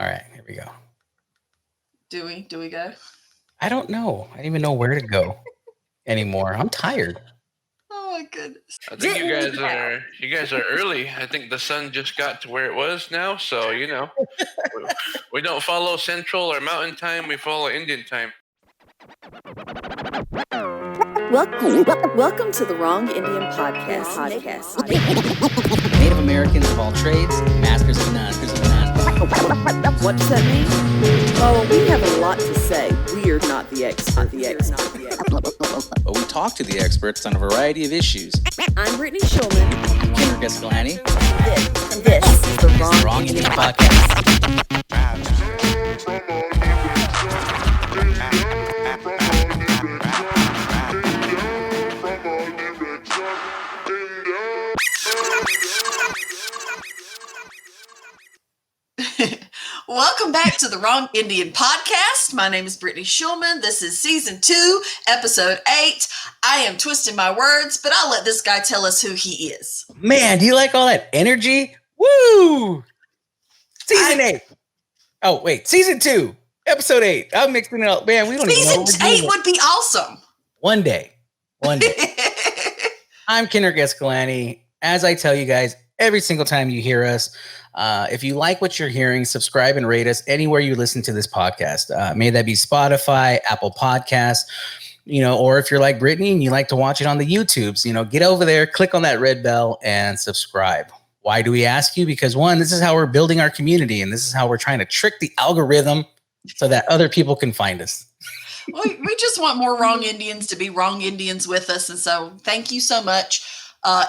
All right, here we go. Do we go? I don't know. I don't even know where to go anymore. I'm tired. Oh my goodness! I think you guys are early. I think the sun just got to where it was now, so we don't follow Central or Mountain Time. We follow Indian time. Welcome to the Wrong Indian Podcast. Native Americans of all trades, masters of none. What does that mean? Oh, we have a lot to say. We are not the expert. But we talk to the experts on a variety of issues. I'm Brittany Schulman. Kenrick Escalante. This is the Wrong Indian Podcast. Welcome back to the Wrong Indian Podcast. My name is Brittany Schulman. This is Season 2, Episode 8. I am twisting my words, but I'll let this guy tell us who he is. Man, do you like all that energy? Woo! Season 8. Oh, wait. Season 2, Episode 8. I'm mixing it up. Man, we don't even know. Season 8 would be awesome. One day. I'm Kenrick Escalante. As I tell you guys every single time you hear us, if you like what you're hearing, subscribe and rate us anywhere you listen to this podcast. May that be Spotify, Apple Podcasts, or if you're like Brittany and you like to watch it on the YouTubes, get over there, click on that red bell and subscribe. Why do we ask you? Because one, this is how we're building our community, and this is how we're trying to trick the algorithm so that other people can find us. We just want more Wrong Indians to be Wrong Indians with us. And so thank you so much.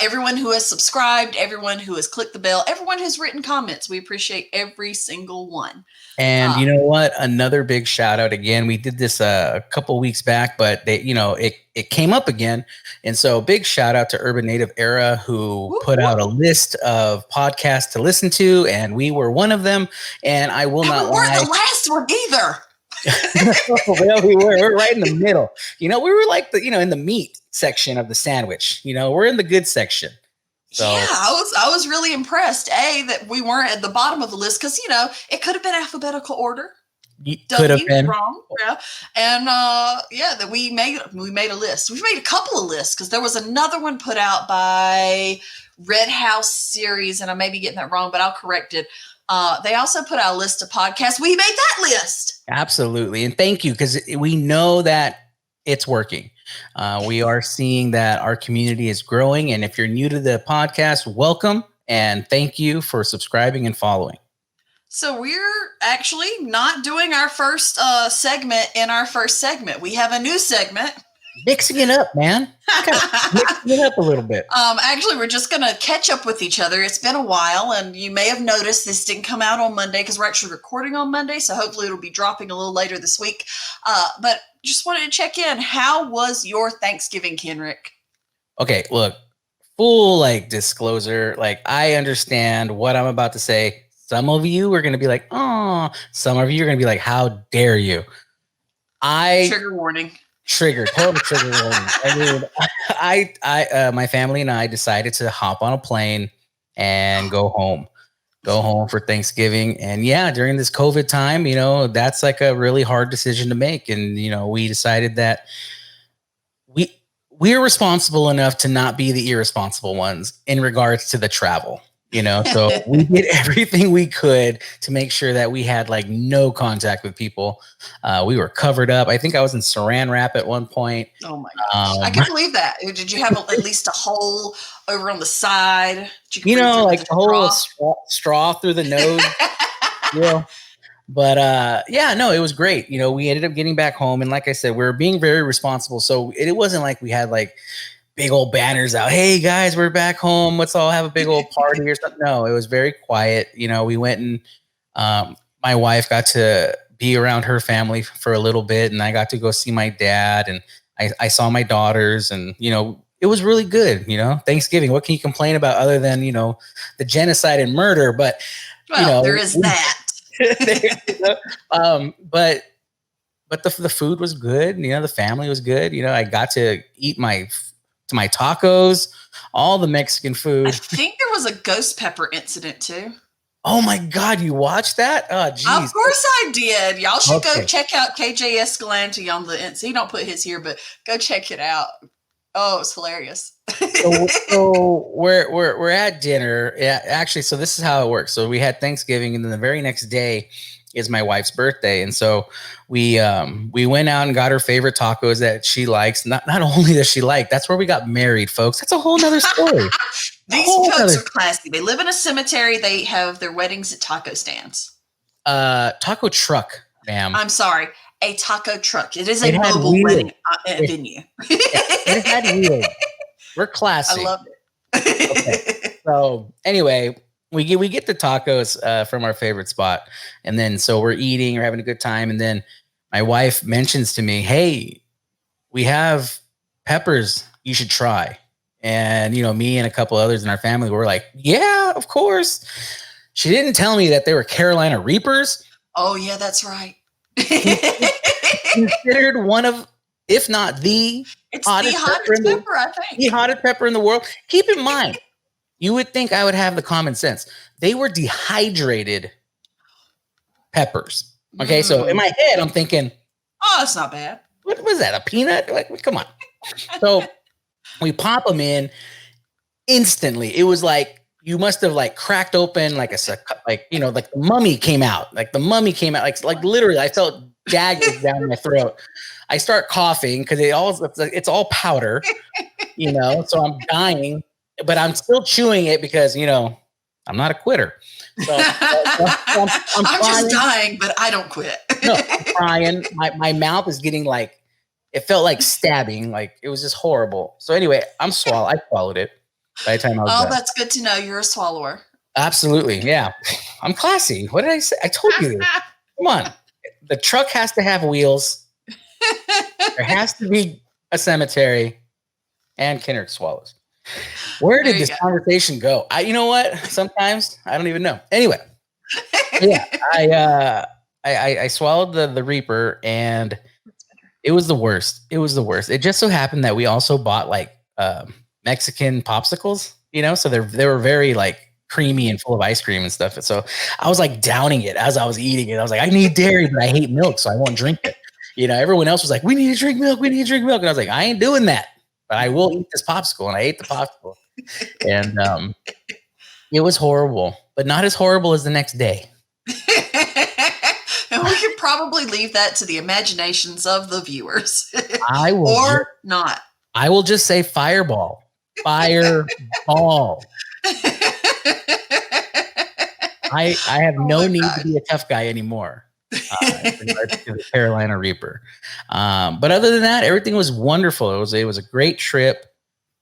Everyone who has subscribed, everyone who has clicked the bell, everyone who's written comments. We appreciate every single one. And you know what? Another big shout out again. We did this a couple weeks back, but it came up again. And so big shout out to Urban Native Era, who put out a list of podcasts to listen to. And we were one of them. And I will not lie. We weren't the last one either. Well, we were right in the middle. We were like in the meat section of the sandwich. We're in the good section. So yeah, I was really impressed. That we weren't at the bottom of the list because it could have been alphabetical order. Could have been wrong. Yeah, and that we made a list. We've made a couple of lists because there was another one put out by Red House Series, and I may be getting that wrong, but I'll correct it. They also put out a list of podcasts. We made that list. Absolutely. And thank you, because we know that it's working. We are seeing that our community is growing. And if you're new to the podcast, welcome. And thank you for subscribing and following. So we're actually not doing our first segment in our first segment. We have a new segment. Mixing it up, man. Mixing it up a little bit. Actually, we're just going to catch up with each other. It's been a while, and you may have noticed this didn't come out on Monday because we're actually recording on Monday, so hopefully it'll be dropping a little later this week. But just wanted to check in. How was your Thanksgiving, Kenrick? Okay, look, full disclosure. I understand what I'm about to say. Some of you are going to be like, oh, some of you are going to be like, how dare you? Trigger warning. Total trigger warning. I mean, my family and I decided to hop on a plane and go home for Thanksgiving. And yeah, during this COVID time, that's a really hard decision to make. And, we decided that we're responsible enough to not be the irresponsible ones in regards to the travel. So we did everything we could to make sure that we had no contact with people. We were covered up. I think I was in saran wrap at one point. Oh my gosh. I can't believe that. Did you have at least a hole over on the side? A whole straw through the nose. But no, it was great. We ended up getting back home. And like I said, we were being very responsible. So it wasn't like we had big old banners out. Hey guys, we're back home. Let's all have a big old party or something. No, it was very quiet. We went and my wife got to be around her family for a little bit, and I got to go see my dad, and I saw my daughters, and it was really good. Thanksgiving. What can you complain about other than the genocide and murder? But there is that. But the food was good. The family was good. I got to eat my tacos, all the Mexican food. I think there was a ghost pepper incident too. Oh my God, you watched that? Oh, geez. Of course I did. Y'all should Okay. go check out KJ Escalante on the. He don't put his here, but go check it out. Oh, it's hilarious. So we're at dinner. Yeah, actually, so this is how it works. So we had Thanksgiving, and then the very next day is my wife's birthday, and so we went out and got her favorite tacos that she likes. Not only does she like, that's where we got married, folks. That's a whole nother story. These folks are classy. They live in a cemetery. They have their weddings at taco stands. Taco truck, ma'am. I'm sorry, a taco truck. It is a mobile wedding venue. It had wheels. We're classy. I loved it. Okay. So anyway, we get the tacos from our favorite spot, and then so we're eating, we're having a good time, and then my wife mentions to me, "Hey, we have peppers. You should try." And me and a couple others in our family were like, "Yeah, of course." She didn't tell me that they were Carolina Reapers. Oh yeah, that's right. Considered one of, if not the hottest pepper, I think. The hottest pepper in the world. Keep in mind, you would think I would have the common sense. They were dehydrated peppers. Okay, so in my head, I'm thinking, oh, that's not bad. What was that? A peanut? Like, come on. So we pop them in instantly. It was like you must have like cracked open like the mummy came out. Like the mummy came out. Like literally, I felt daggers down my throat. I start coughing because it's all powder, so I'm dying, but I'm still chewing it because, I'm not a quitter. So I'm just dying, but I don't quit. No, I'm crying. My mouth is getting it felt like stabbing. Like it was just horrible. So anyway, I swallowed it by the time I was done. That's good to know. You're a swallower. Absolutely. Yeah. I'm classy. What did I say? I told you. Come on. The truck has to have wheels. There has to be a cemetery, and Kenrick swallows. Where did this conversation go? You know what? Sometimes I don't even know. Anyway, yeah, I swallowed the Reaper, and it was the worst. It was the worst. It just so happened that we also bought Mexican popsicles, so they were very creamy and full of ice cream and stuff. And so I was downing it as I was eating it. I was like, I need dairy, but I hate milk, so I won't drink it. Everyone else was like, we need to drink milk. We need to drink milk. And I was like, I ain't doing that, but I will eat this popsicle. And I ate the popsicle. And it was horrible, but not as horrible as the next day. And we could probably leave that to the imaginations of the viewers. I will not. I will just say fireball. Fireball. I have no need to be a tough guy anymore. In regards to the Carolina Reaper. But other than that, everything was wonderful. It was a great trip.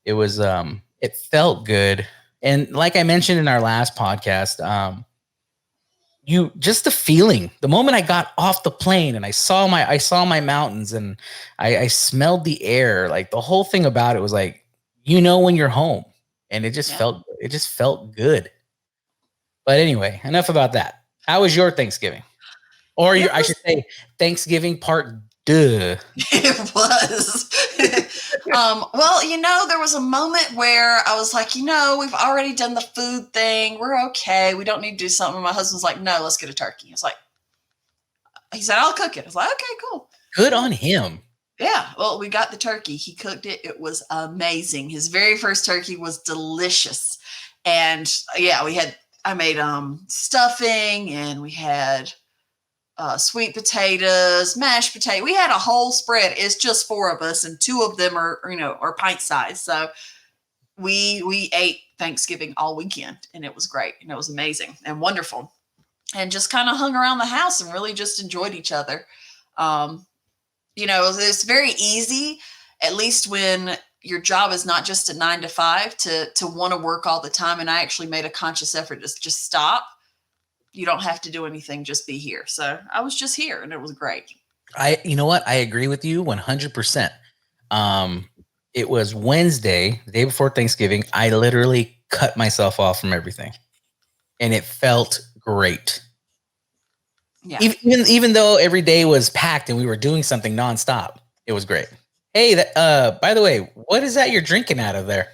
It was it felt good. And like I mentioned in our last podcast, just the feeling, the moment I got off the plane and I saw my mountains and I smelled the air, the whole thing about it was when you're home, and it just felt good. But anyway, enough about that. How was your Thanksgiving? Or I should say Thanksgiving part deux. It was. Well, there was a moment where I was like, we've already done the food thing. We're okay. We don't need to do something. My husband's like, no, let's get a turkey. It's he said, I'll cook it. I was like, okay, cool. Good on him. Yeah. Well, we got the turkey. He cooked it. It was amazing. His very first turkey was delicious. And I made stuffing, and we had sweet potatoes, mashed potato. We had a whole spread. It's just 4 of us, and 2 of them are pint size. So we ate Thanksgiving all weekend, and it was great, and it was amazing and wonderful, and just kind of hung around the house and really just enjoyed each other. It's very easy, at least when your job is not just a 9 to 5, to want to work all the time. And I actually made a conscious effort to just stop. You don't have to do anything, just be here. So I was just here, and it was great. You know what? I agree with you 100%. It was Wednesday, the day before Thanksgiving. I literally cut myself off from everything, and it felt great. Yeah. Even though every day was packed and we were doing something nonstop, it was great. Hey, by the way, what is that you're drinking out of there?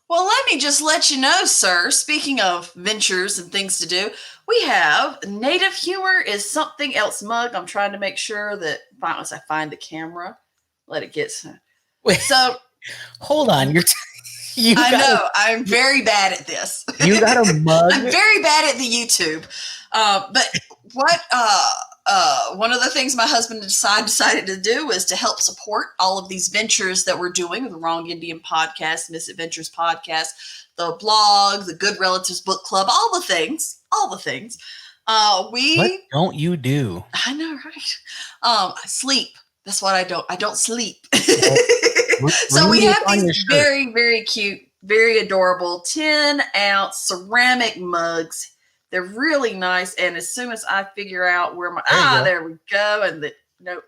Well, let me just let you know, sir, speaking of ventures and things to do, we have Native Humor is Something Else mug. I'm trying to make sure that once I find the camera, let it get. Wait, so hold on. I know I'm very bad at this. You got a mug? I'm very bad at the YouTube. But what one of the things my husband decided to do was to help support all of these ventures that we're doing, the Wrong NDN Podcast, Misadventures Podcast, the blog, the Good Relatives Book Club, all the things. What don't you do? I know, right? I sleep. That's what I don't. I don't sleep. So we have these very, very cute, very adorable 10-ounce ceramic mugs. They're really nice. And as soon as I figure out where there we go. And nope.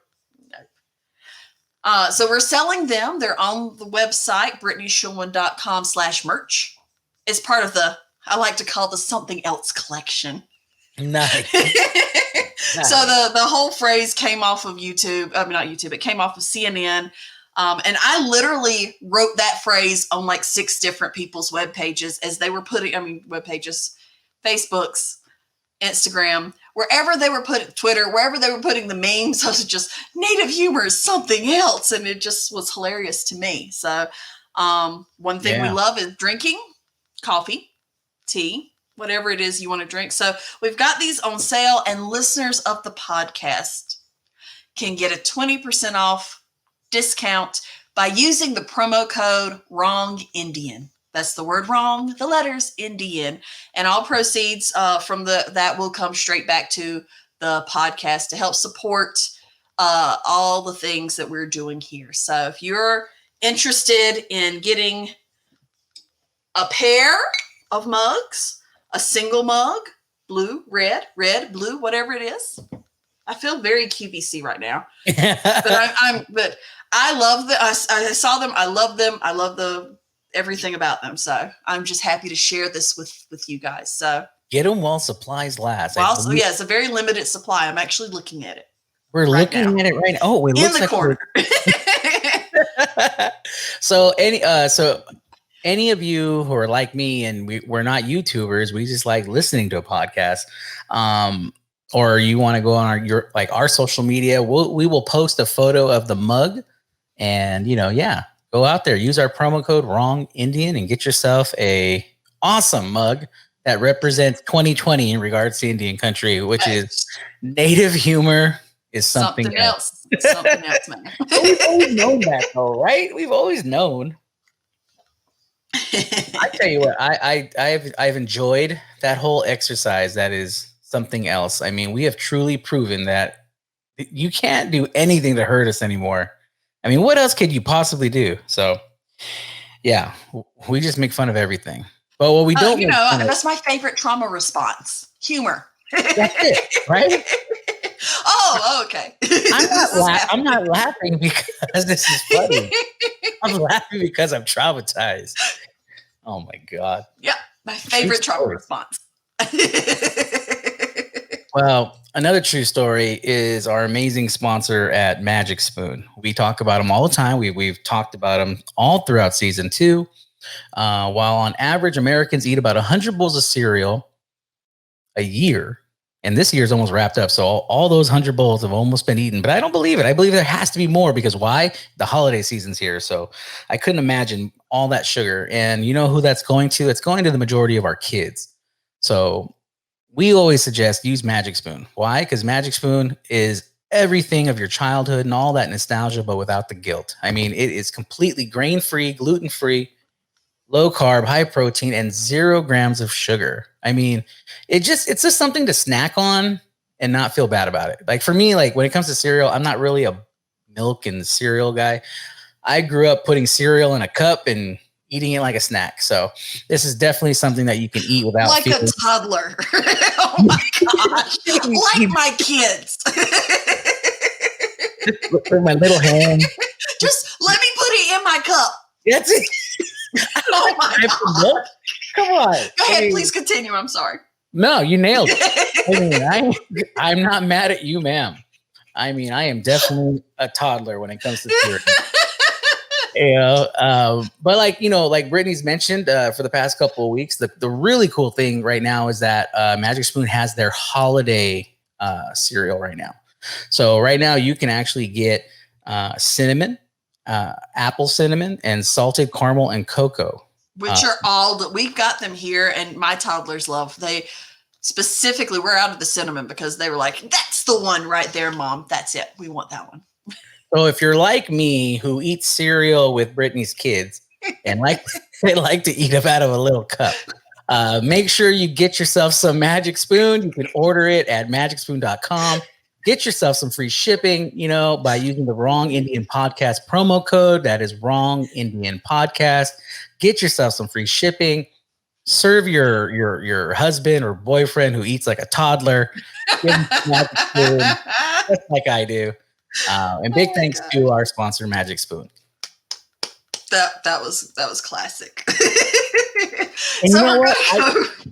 So we're selling them. They're on the website, brittanyshulman.com/merch. It's part of I like to call the Something Else collection. Nice. So the whole phrase came off of YouTube. I mean, not YouTube. It came off of CNN. And I literally wrote that phrase on like 6 different people's web pages as they were web pages, Facebook's, Instagram, wherever they were putting Twitter, wherever they were putting the memes. I was just, Native Humor is something else. And it just was hilarious to me. So one thing we love is drinking coffee, tea, whatever it is you want to drink. So we've got these on sale, and listeners of the podcast can get a 20% off discount by using the promo code Wrong Indian. That's the word wrong, the letters NDN, and all proceeds from that will come straight back to the podcast to help support all the things that we're doing here. So if you're interested in getting a pair of mugs, a single mug, blue, red, blue, whatever it is. I feel very QVC right now, but I love I saw them. I love them. I love everything about them. So I'm just happy to share this with you guys. So get them while supplies last. It's a very limited supply. I'm actually looking at it. We're looking at it right now. Oh, it looks in the corner. So any of you who are like me and we're not YouTubers, we just like listening to a podcast. Or you want to go on our social media, we will post a photo of the mug, and go out there, use our promo code Wrong Indian, and get yourself a awesome mug that represents 2020 in regards to Indian country, which is Native Humor is something else. Something else, man. We've always known that, though, right? We've always known. I tell you what, I've enjoyed that whole exercise. That is something else. I mean, we have truly proven that you can't do anything to hurt us anymore. I mean, what else could you possibly do? So, yeah, we just make fun of everything. But what we don't, that's my favorite trauma response: humor. That's it, right? Oh, okay. I'm not laughing because this is funny. I'm laughing because I'm traumatized. Oh my God. Yeah, my favorite trauma response. Well, another true story is our amazing sponsor at Magic Spoon. We talk about them all the time. We've talked about them all throughout season 2. While on average, Americans eat about 100 bowls of cereal a year. And this year's almost wrapped up. So all those 100 bowls have almost been eaten. But I don't believe it. I believe there has to be more, because why? The holiday season's here. So I couldn't imagine all that sugar. And you know who that's going to? It's going to the majority of our kids. So we always suggest use Magic Spoon. Why? Because Magic Spoon is everything of your childhood and all that nostalgia, but without the guilt. I mean, it is completely grain-free, gluten-free, low carb, high protein, and 0 grams of sugar. I mean, it's just something to snack on and not feel bad about it. Like for me, like when it comes to cereal, I'm not really a milk and cereal guy. I grew up putting cereal in a cup and eating it like a snack. So this is definitely something that you can eat without like a toddler. Oh my gosh. Like my kids. With my little hand. Just let me put it in my cup. That's it. Oh my God. Come on. Go ahead, please continue. I'm sorry. No, you nailed it. I mean, I'm not mad at you, ma'am. I mean, I am definitely a toddler when it comes to cereal. But like Brittany's mentioned for the past couple of weeks, the really cool thing right now is that Magic Spoon has their holiday cereal right now. So right now you can actually get cinnamon, apple cinnamon, and salted caramel and cocoa. Which are all that we've got them here, and my toddlers love. They specifically, we're out of the cinnamon because they were like, that's the one right there, Mom. That's it. We want that one. So if you're like me, who eats cereal with Brittany's kids and they like to eat up out of a little cup, make sure you get yourself some Magic Spoon. You can order it at magicspoon.com. Get yourself some free shipping, by using the Wrong NDN Podcast promo code. That is Wrong NDN Podcast. Get yourself some free shipping. Serve your husband or boyfriend who eats like a toddler. Give him some Magic Spoon, just like I do. And big thanks to our sponsor, Magic Spoon. That was classic. And so you know what?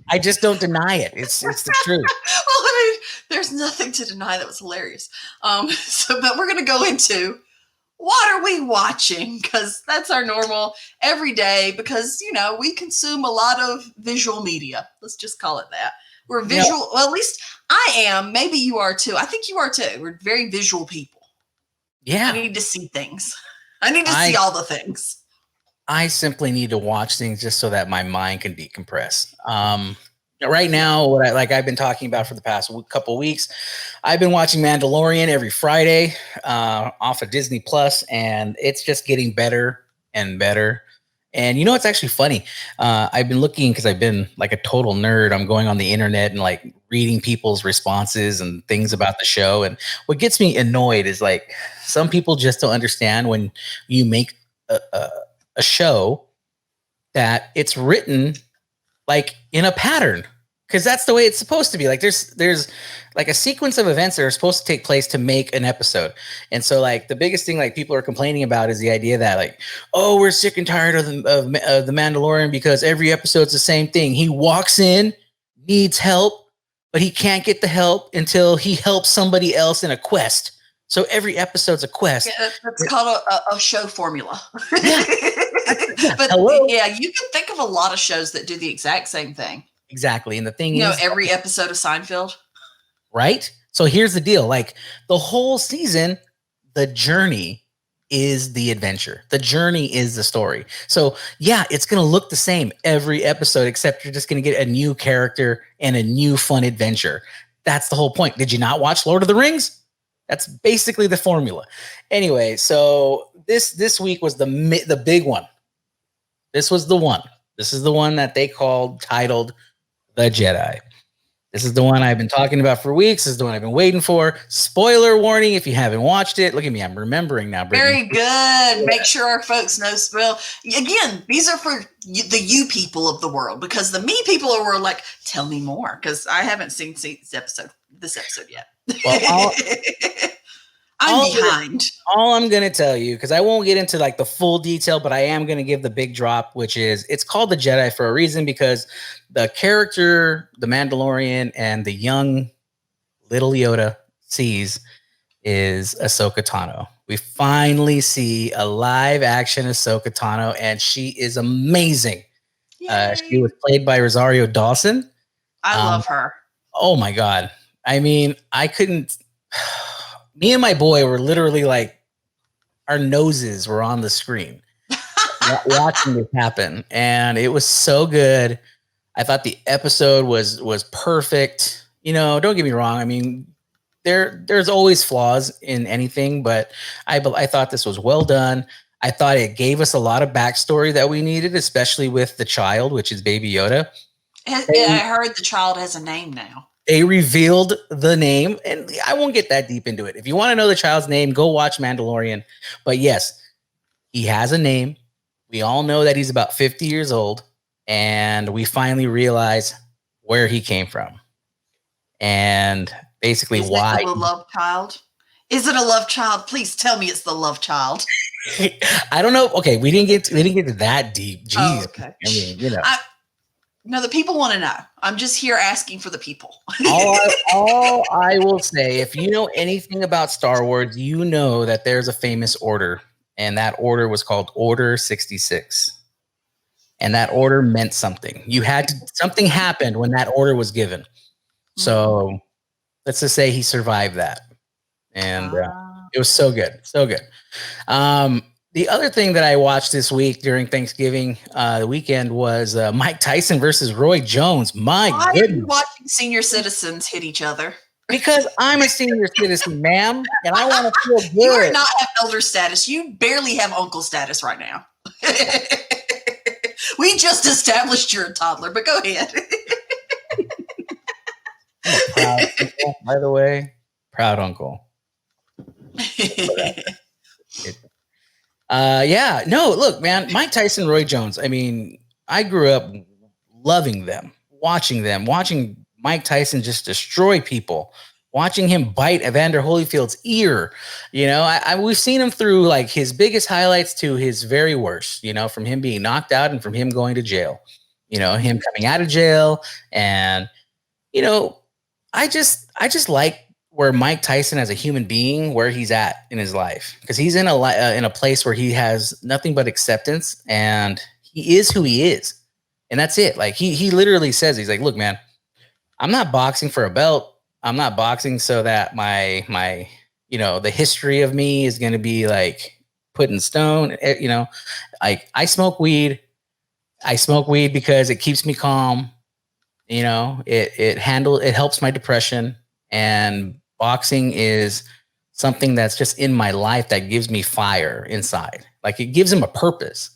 I just don't deny it. It's the truth. Well, there's nothing to deny. That was hilarious. But we're gonna go into what are we watching, because that's our normal everyday. Because we consume a lot of visual media. Let's just call it that. We're visual. Yep. Well, at least I am. Maybe you are too. I think you are too. We're very visual people. Yeah. I need to see things. I need to see all the things. I simply need to watch things just so that my mind can decompress. Right now, what I've been talking about for the past couple of weeks, I've been watching Mandalorian every Friday off of Disney Plus, and it's just getting better and better. And it's actually funny. I've been looking because I've been like a total nerd. I'm going on the internet and like reading people's responses and things about the show. And what gets me annoyed is like some people just don't understand when you make a show that it's written like in a pattern, because that's the way it's supposed to be. Like there's like a sequence of events that are supposed to take place to make an episode. And so like the biggest thing like people are complaining about is the idea that like, oh, we're sick and tired of the Mandalorian because every episode's the same thing. He walks in, needs help, but he can't get the help until he helps somebody else in a quest. So every episode's a quest. Yeah, that's called a show formula. Yeah. But you can think of a lot of shows that do the exact same thing. Exactly. And the thing is, every episode of Seinfeld. Right? So here's the deal. Like the whole season, the journey is the adventure. The journey is the story. So yeah, it's going to look the same every episode, except you're just going to get a new character and a new fun adventure. That's the whole point. Did you not watch Lord of the Rings? That's basically the formula. Anyway, so this week was the big one. This was the one. This is the one that they titled The Jedi. This is the one I've been talking about for weeks. This is the one I've been waiting for. Spoiler warning if you haven't watched it. Look at me. I'm remembering now, Brittany. Very good. Make sure our folks know. Well, again, these are for the you people of the world, because the me people were like, tell me more, because I haven't seen this episode yet. Well, I'm behind. All I'm going to tell you, because I won't get into like the full detail, but I am going to give the big drop, which is it's called The Jedi for a reason, because the character, the Mandalorian, and the young little Yoda sees is Ahsoka Tano. We finally see a live action Ahsoka Tano, and she is amazing. She was played by Rosario Dawson. I love her. Oh my God. I mean, me and my boy were literally like, our noses were on the screen watching this happen. And it was so good. I thought the episode was perfect. Don't get me wrong. I mean, there's always flaws in anything, but I thought this was well done. I thought it gave us a lot of backstory that we needed, especially with the child, which is Baby Yoda. I heard the child has a name now. They revealed the name, and I won't get that deep into it. If you want to know the child's name, go watch Mandalorian. But yes, he has a name. We all know that he's about 50 years old, and we finally realize where he came from and basically why. Is it a love child? Is it a love child? Please tell me it's the love child. I don't know. Okay, we didn't get to that deep. Jeez. Oh, okay. I mean, No, the people want to know. I'm just here asking for the people. all I will say, if you know anything about Star Wars, you know that there's a famous order and that order was called Order 66. And that order meant something. Something happened when that order was given. So let's just say he survived that. And it was so good. So good. The other thing that I watched this week during Thanksgiving the weekend was Mike Tyson versus Roy Jones. Why are you watching senior citizens hit each other? Because I'm a senior citizen, ma'am, and I want to feel good. You do not have elder status. You barely have uncle status right now. We just established you're a toddler, but go ahead. I'm a proud uncle, by the way. Proud uncle. Look, man, Mike Tyson, Roy Jones. I mean, I grew up loving them, watching Mike Tyson just destroy people, watching him bite Evander Holyfield's ear. You know, we've seen him through like his biggest highlights to his very worst, you know, from him being knocked out and from him going to jail, you know, him coming out of jail. And, you know, I just like where Mike Tyson as a human being, where he's at in his life, because he's in a place where he has nothing but acceptance and he is who he is. And that's it. Like he literally says, he's like, look, man, I'm not boxing for a belt. I'm not boxing so that my you know, the history of me is going to be like put in stone. You know, like I smoke weed. I smoke weed because it keeps me calm. You know, it helps my depression, and boxing is something that's just in my life that gives me fire inside. Like it gives him a purpose,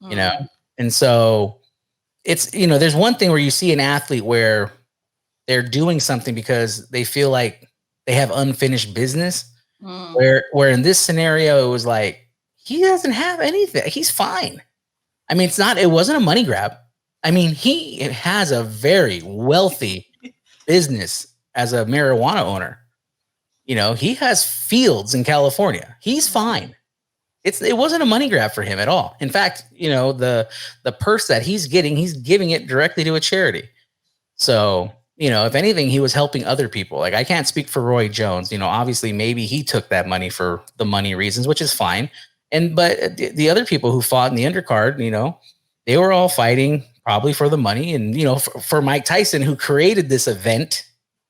you know? And so it's, you know, there's one thing where you see an athlete where they're doing something because they feel like they have unfinished business. Where in this scenario, it was like, he doesn't have anything. He's fine. I mean, it wasn't a money grab. I mean, he has a very wealthy business as a marijuana owner. You know, he has fields in California. He's fine. It wasn't a money grab for him at all. In fact, you know, the purse that he's giving it directly to a charity. So, you know, if anything, he was helping other people. Like, I can't speak for Roy Jones. You know, obviously, maybe he took that money for the money reasons, which is fine. But the other people who fought in the undercard, you know, they were all fighting probably for the money. And, you know, for Mike Tyson, who created this event,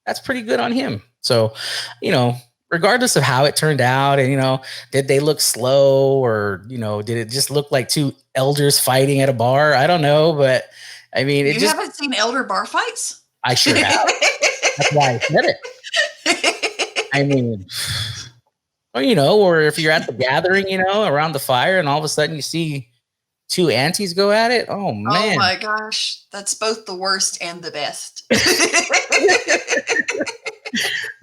that's pretty good on him. So, you know, regardless of how it turned out, and, you know, did they look slow, or, you know, did it just look like two elders fighting at a bar? I don't know. But I mean, you haven't seen elder bar fights? I sure have. That's why I said it. I mean, or, you know, or if you're at the gathering, you know, around the fire, and all of a sudden you see two aunties go at it. Oh, man. Oh, my gosh. That's both the worst and the best.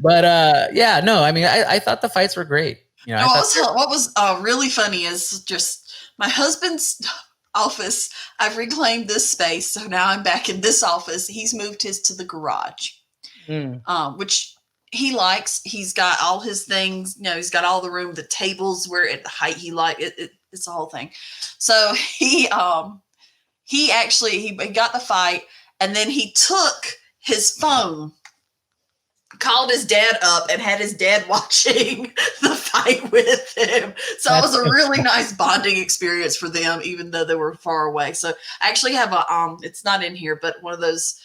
But, yeah, no, I mean, I thought the fights were great. You know, what was really funny is just my husband's office. I've reclaimed this space, so now I'm back in this office. He's moved his to the garage, which he likes. He's got all his things. You know, he's got all the room, the tables where at the height he liked it. It's the whole thing. So he got the fight, and then he took his phone, called his dad up, and had his dad watching the fight with him. So it was a really nice bonding experience for them, even though they were far away. So I actually have it's not in here, but one of those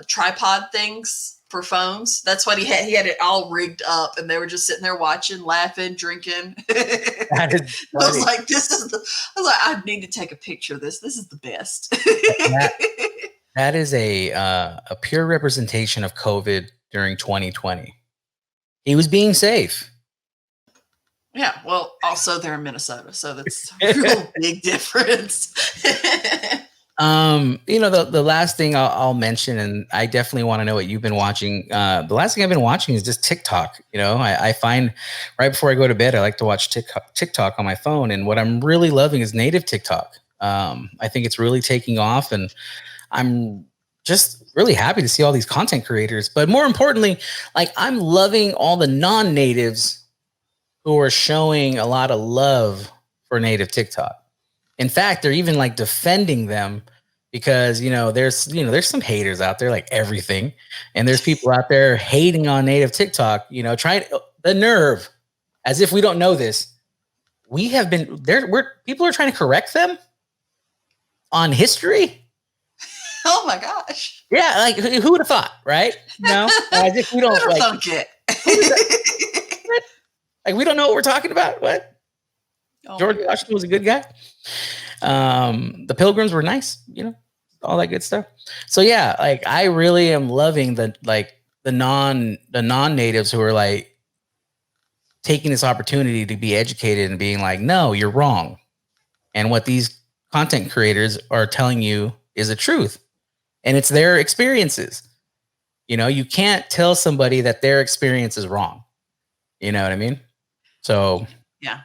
tripod things for phones. That's what he had. He had it all rigged up, and they were just sitting there watching, laughing, drinking. I was like, I need to take a picture of this. This is the best. That is a pure representation of COVID during 2020. He was being safe. Yeah, well, also they're in Minnesota, so that's a real big difference. You know, the last thing I'll mention, and I definitely want to know what you've been watching. The last thing I've been watching is just TikTok. You know, I find right before I go to bed, I like to watch TikTok on my phone. And what I'm really loving is native TikTok. I think it's really taking off, and I'm just really happy to see all these content creators. But more importantly, like, I'm loving all the non-natives who are showing a lot of love for native TikTok. In fact, they're even like defending them, because, you know, there's some haters out there, like everything. And there's people out there hating on native TikTok, you know, trying the nerve, as if we don't know this. we have been there. People are trying to correct them on history. Oh my gosh. Yeah, like who would have thought, right? No, as if we don't thunk it. Like we don't know what we're talking about. What? Oh George Washington was a good guy. The Pilgrims were nice, all that good stuff. So yeah, like I really am loving the non-natives who are like taking this opportunity to be educated and being like, no, you're wrong. And what these content creators are telling you is the truth. And it's their experiences. You can't tell somebody that their experience is wrong. You know what I mean? So yeah,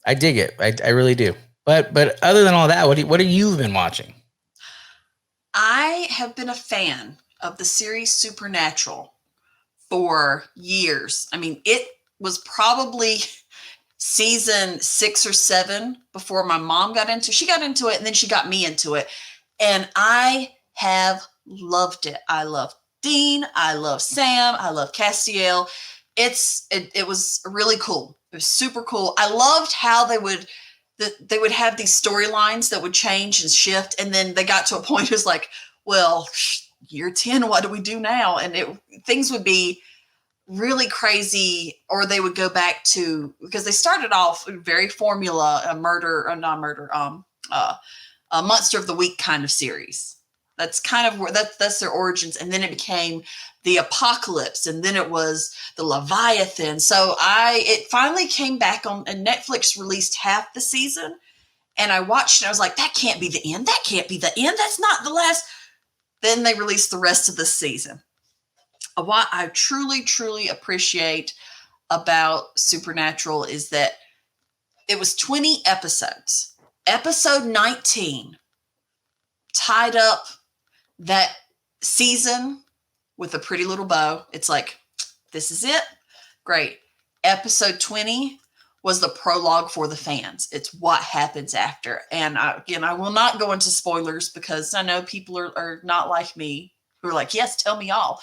I dig it. I really do. But other than all that, what have you been watching? I have been a fan of the series Supernatural for years. I mean, it was probably season 6 or 7 before my mom got into it. She got into it and then she got me into it. And I have loved it. I love Dean. I love Sam. I love Castiel. It was really cool. It was super cool. I loved how they would have these storylines that would change and shift. And then they got to a point it was like, well, year 10, what do we do now? And things would be really crazy, or they would go back to, because they started off very formula, a Monster of the Week kind of series. That's kind of where that's their origins. And then it became the Apocalypse, and then it was the Leviathan. So it finally came back on, and Netflix released half the season, and I watched it. I was like, that can't be the end. That can't be the end. That's not the last. Then they released the rest of the season. What I truly, truly appreciate about Supernatural is that it was 20 episodes. Episode 19 tied up that season with a pretty little bow. It's like, this is it. Great. Episode 20 was the prologue for the fans. It's what happens after. And I will not go into spoilers because I know people are not like me who are like, yes, tell me all.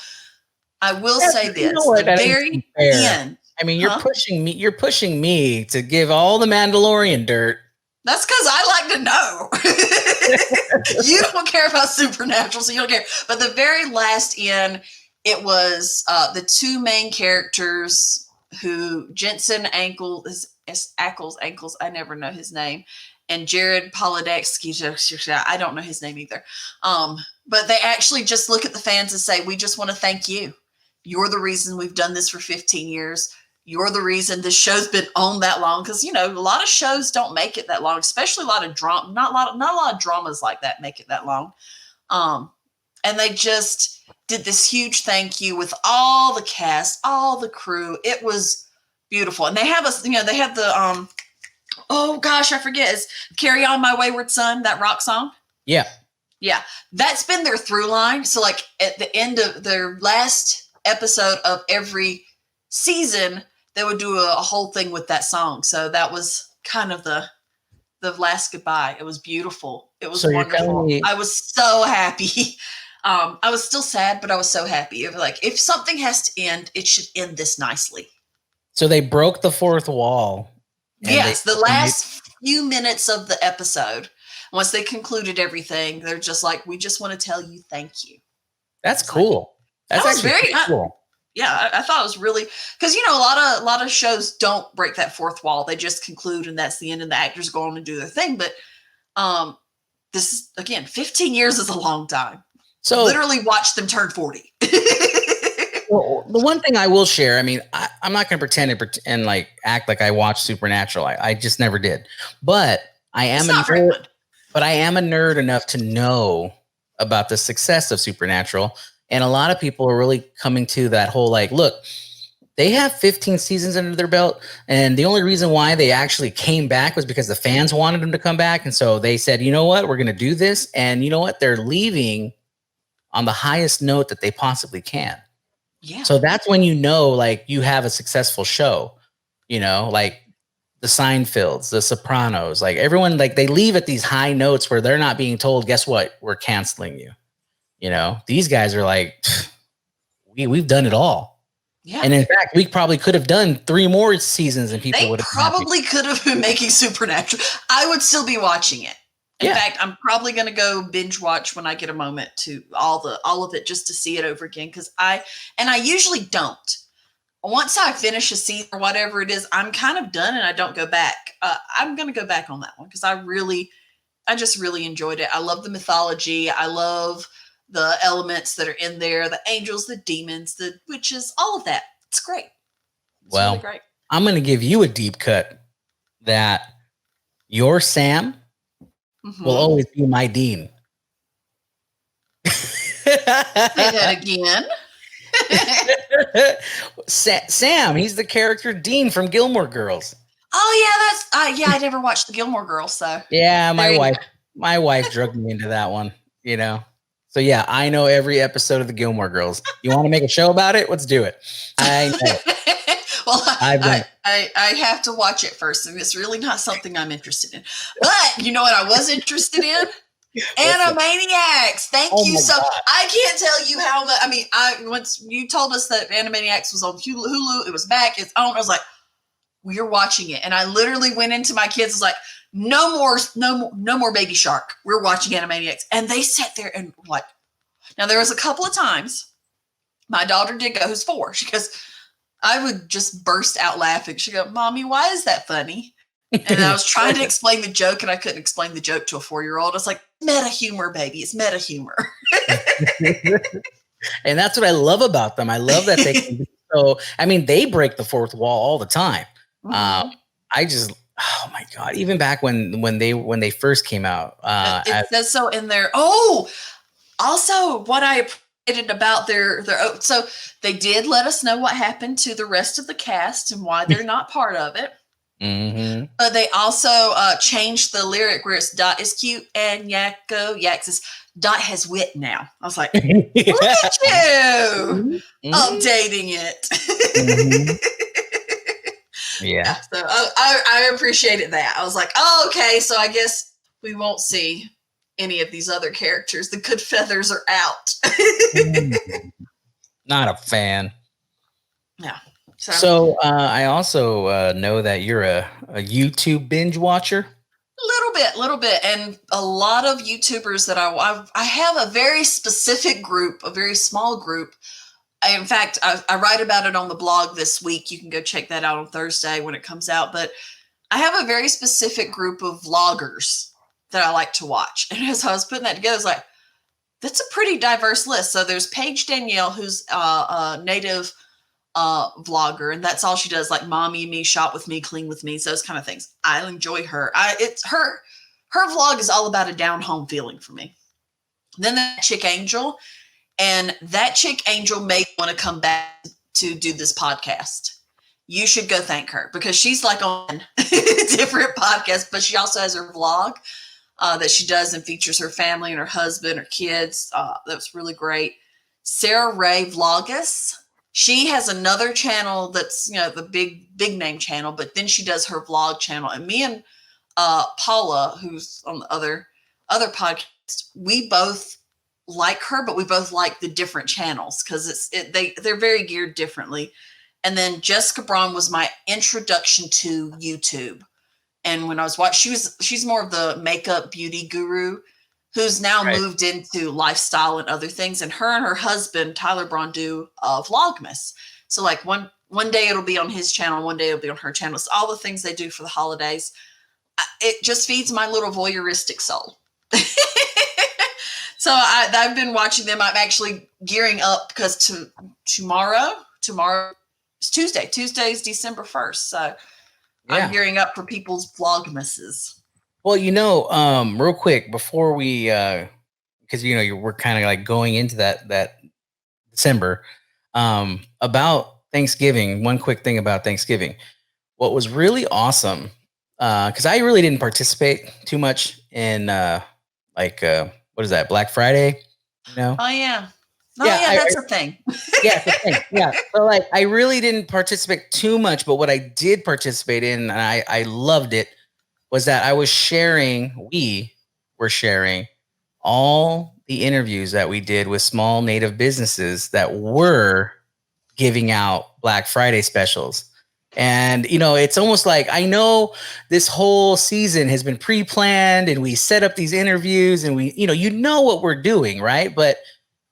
I will say this, the very end. I mean, you're pushing me to give all the Mandalorian dirt. That's because I like to know. You don't care about Supernatural, so you don't care. But the very last end, it was the two main characters who Jensen Ackles, I never know his name, and Jared Polidexky, I don't know his name either. But they actually just look at the fans and say, we just want to thank you. You're the reason we've done this for 15 years. You're the reason this show's been on that long. Because, a lot of shows don't make it that long, especially a lot of drama. Not a lot of dramas like that make it that long. And they just did this huge thank you with all the cast, all the crew. It was beautiful. And they have they have the, oh gosh, I forget. It's Carry On My Wayward Son, that rock song. Yeah. Yeah. That's been their through line. So like at the end of their last episode of every season, they would do a whole thing with that song. So that was kind of the last goodbye. It was beautiful. It was wonderful. I was so happy. I was still sad, but I was so happy. It was like, if something has to end, it should end this nicely. So they broke the fourth wall. Yes, the last few minutes of the episode, once they concluded everything, they're just like, we just want to tell you thank you. That's cool. That's that was very cool. Yeah, I thought it was really, because a lot of shows don't break that fourth wall. They just conclude and that's the end, and the actors go on and do their thing. But this is, again, 15 years is a long time. So literally watch them turn 40. Well, the one thing I will share, I mean, I'm not going to pretend and like act like I watched Supernatural. I just never did. But I am a nerd. But I am a nerd enough to know about the success of Supernatural. And a lot of people are really coming to that whole like, look, they have 15 seasons under their belt. And the only reason why they actually came back was because the fans wanted them to come back. And so they said, you know what, we're going to do this. And you know what, they're leaving on the highest note that they possibly can. Yeah. So that's when like you have a successful show, like the Seinfelds, the Sopranos, like everyone, like they leave at these high notes where they're not being told, guess what? We're canceling you. These guys are like, we've done it all. Yeah. And in fact, we probably could have done 3 more seasons and people They would have probably could have been making Supernatural. I would still be watching it. In fact, I'm probably going to go binge watch when I get a moment to all of it just to see it over again. Because I usually don't. Once I finish a season or whatever it is, I'm kind of done and I don't go back. I'm going to go back on that one because I just really enjoyed it. I love the mythology. I love the elements that are in there, the angels, the demons, the witches, all of that. It's great. It's really great. I'm going to give you a deep cut that your Sam will always be my Dean. Say that again. Sam, he's the character Dean from Gilmore Girls. Oh yeah, I never watched the Gilmore Girls, so yeah, my wife drugged me into that one, you know. So yeah, I know every episode of the Gilmore Girls. You want to make a show about it? Let's do it. I know. Well, I have to watch it first, and it's really not something I'm interested in. But you know what I was interested in? Animaniacs. Thank you. So I can't tell you how much. I mean, once you told us that Animaniacs was on Hulu, it was back. It's on. I was like, we're watching it, and I literally went into my kids. Was like, no more Baby Shark. We're watching Animaniacs, and they sat there and what? Now there was a couple of times my daughter did go. Who's 4? She goes, I would just burst out laughing. She go, Mommy, why is that funny? And I was trying to explain the joke, and I couldn't explain the joke to a 4-year-old. I was like, meta humor, baby. It's meta humor. And that's what I love about them. I love that they can be so, I mean, they break the fourth wall all the time. Oh my God, even back when they first came out. It says so in there. Oh, also what I appreciated about their so they did let us know what happened to the rest of the cast and why they're not part of it. Mm-hmm. But they also changed the lyric where it's Dot is cute and Yakko Yaks. Dot has wit now. I was like, look at you updating it. Yeah. So I appreciated that. I was like, oh, okay. So I guess we won't see any of these other characters. The good feathers are out. Not a fan. Yeah. So I also know that you're a YouTube binge watcher. Little bit. And a lot of YouTubers that I have a very specific group, a very small group. In fact, I write about it on the blog this week. You can go check that out on Thursday when it comes out. But I have a very specific group of vloggers that I like to watch. And as I was putting that together, I was like, that's a pretty diverse list. So there's Paige Danielle, who's a native vlogger, and that's all she does, like mommy and me, shop with me, clean with me, those kind of things. I enjoy her. It's her vlog is all about a down home feeling for me. Then that chick Angel, and that chick Angel may want to come back to do this podcast. You should go thank her because she's like on different podcasts, but she also has her vlog that she does and features her family and her husband, her kids. That's really great. Sarah Ray Vlogus. She has another channel that's, the big name channel, but then she does her vlog channel. And me and Paula, who's on the other podcast, we both like her, but we both like the different channels because they're very geared differently. And then Jessica Braun was my introduction to YouTube. And when I was watching, she's more of the makeup beauty guru who's now moved into lifestyle and other things. And her husband, Tyler Braun, do Vlogmas. So like one day it'll be on his channel, one day it'll be on her channel. It's all the things they do for the holidays. It just feeds my little voyeuristic soul. So I've been watching them. I'm actually gearing up because tomorrow is Tuesday. Tuesday is December 1st. So I'm gearing up for people's Vlogmases. Well, real quick before we, because we're kind of like going into that December, about Thanksgiving. One quick thing about Thanksgiving, what was really awesome, because I really didn't participate too much in what is that, Black Friday? Oh yeah. Oh yeah, that's a thing. Yeah, it's a thing. Yeah. So like, I really didn't participate too much, but what I did participate in, and I loved it, was that we were sharing all the interviews that we did with small native businesses that were giving out Black Friday specials. And, you know, it's almost like, I know this whole season has been pre-planned and we set up these interviews and we, you know what we're doing, right? But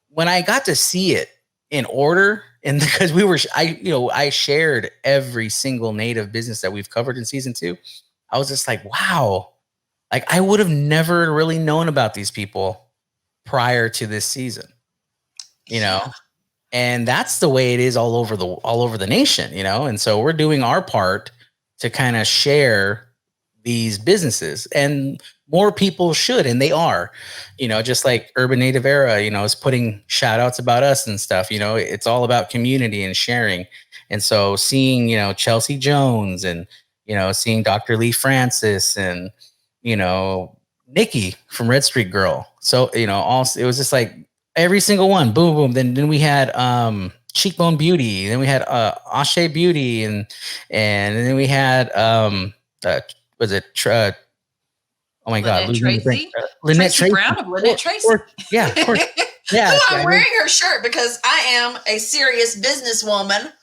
when I got to see it in order, and because I shared every single Native business that we've covered in season 2, I was just like, wow, like I would have never really known about these people prior to this season, you know? And that's the way it is all over the nation, you know? And so we're doing our part to kind of share these businesses, and more people should, and they are, you know, just like Urban Native Era, you know, is putting shout outs about us and stuff, you know, it's all about community and sharing. And so seeing, you know, Chelsea Jones and, you know, seeing Dr. Lee Francis and, you know, Nikki from Red Street Girl. So, you know, it was just like every single one, boom, boom. Then we had Cheekbone Beauty, then we had Ashe Beauty, and then we had was it oh my God, Lynette Tracy Brown of Lynette Tracy. Yeah, of course. Yeah, I'm wearing her shirt because I am a serious businesswoman.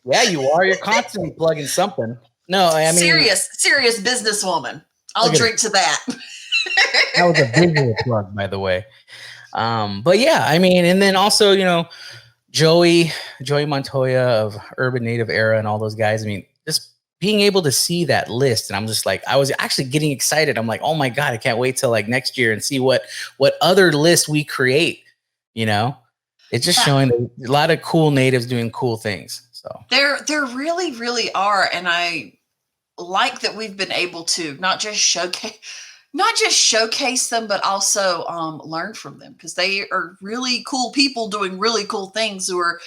Yeah, you are. You're constantly plugging something. No, I mean serious businesswoman. I'll drink to that. That was a visual plug, by the way. But yeah, I mean, and then also, you know, Joey Montoya of Urban Native Era and all those guys. I mean, just being able to see that list, and I'm just like, I was actually getting excited. I'm like, oh my God, I can't wait till like next year and see what other lists we create. You know, it's just showing a lot of cool natives doing cool things. So there really, really are, and I like that we've been able to not just showcase them, but also learn from them, because they are really cool people doing really cool things who are,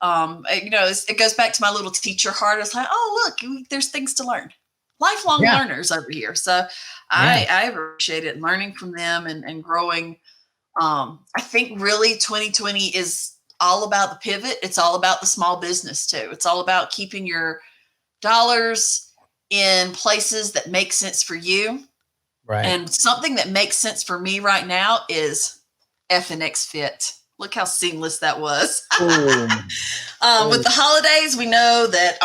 you know, it goes back to my little teacher heart. It's like, oh, look, there's things to learn. Lifelong learners over here. So I appreciate it, learning from them and growing. I think really 2020 is all about the pivot. It's all about the small business too. It's all about keeping your dollars in places that make sense for you. Right. And something that makes sense for me right now is FNX Fit. Look how seamless that was. With the holidays, we know that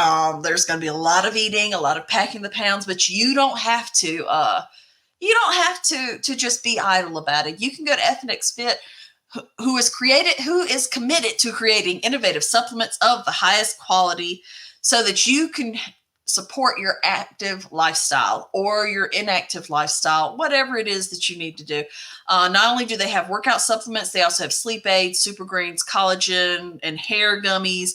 there's going to be a lot of eating, a lot of packing the pounds, but you don't have to. You don't have to just be idle about it. You can go to FNX Fit, who is committed to creating innovative supplements of the highest quality, so that you can support your active lifestyle or your inactive lifestyle, whatever it is that you need to do. Not only do they have workout supplements, they also have sleep aids, super greens, collagen, and hair gummies,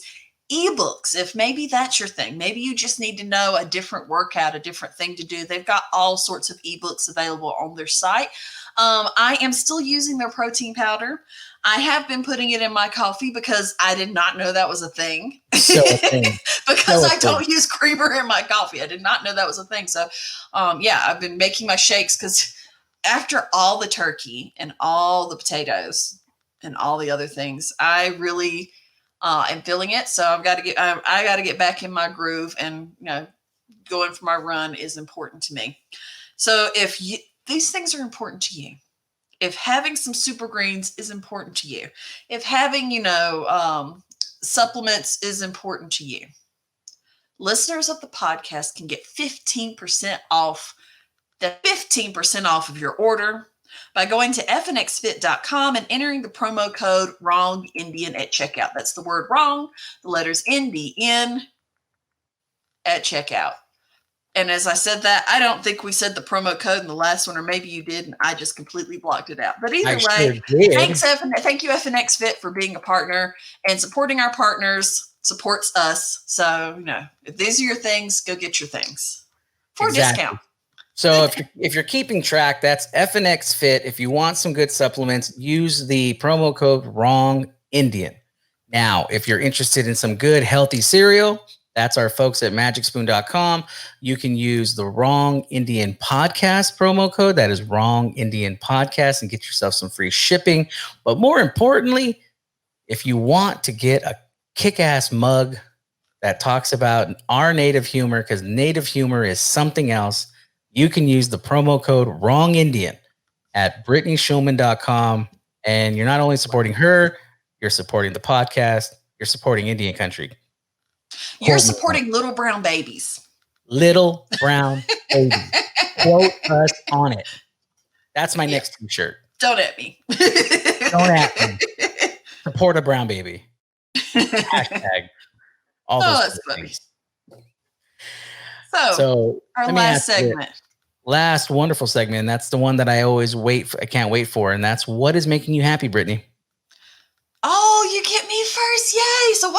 ebooks. If maybe that's your thing, maybe you just need to know a different workout, a different thing to do. They've got all sorts of ebooks available on their site. I am still using their protein powder. I have been putting it in my coffee because I did not know that was a thing. Because I don't use creamer in my coffee. I did not know that was a thing. So, I've been making my shakes because after all the turkey and all the potatoes and all the other things, I really am feeling it. So I got to get back in my groove, and you know, going for my run is important to me. So if these things are important to you, if having some super greens is important to you, if having, you know, supplements is important to you, listeners of the podcast can get 15% off of your order by going to fnxfit.com and entering the promo code Wrong Indian at checkout. That's the word wrong, the letters NDN at checkout. And as I said that, I don't think we said the promo code in the last one, or maybe you did, and I just completely blocked it out. But either way, thank you, FNX Fit, for being a partner, and supporting our partners supports us. So, you know, if these are your things, go get your things for a discount. So if you're keeping track, that's FNX Fit. If you want some good supplements, use the promo code Wrong Indian. Now, if you're interested in some good, healthy cereal, that's our folks at magicspoon.com. You can use the Wrong Indian Podcast promo code. That is Wrong Indian Podcast, and get yourself some free shipping. But more importantly, if you want to get a kick-ass mug that talks about our native humor, because native humor is something else, you can use the promo code Wrong Indian at BrittanySchulman.com. And you're not only supporting her, you're supporting the podcast, you're supporting Indian country. You're supporting little brown babies. Little brown babies. Quote us on it. That's my next t-shirt. Don't at me. Don't at me. Support a brown baby. Hashtag. All those that's funny. things. So our last segment. Last wonderful segment. And that's the one that I always I can't wait for. And that's what is making you happy, Brittany? Oh, you get me first. Yay. So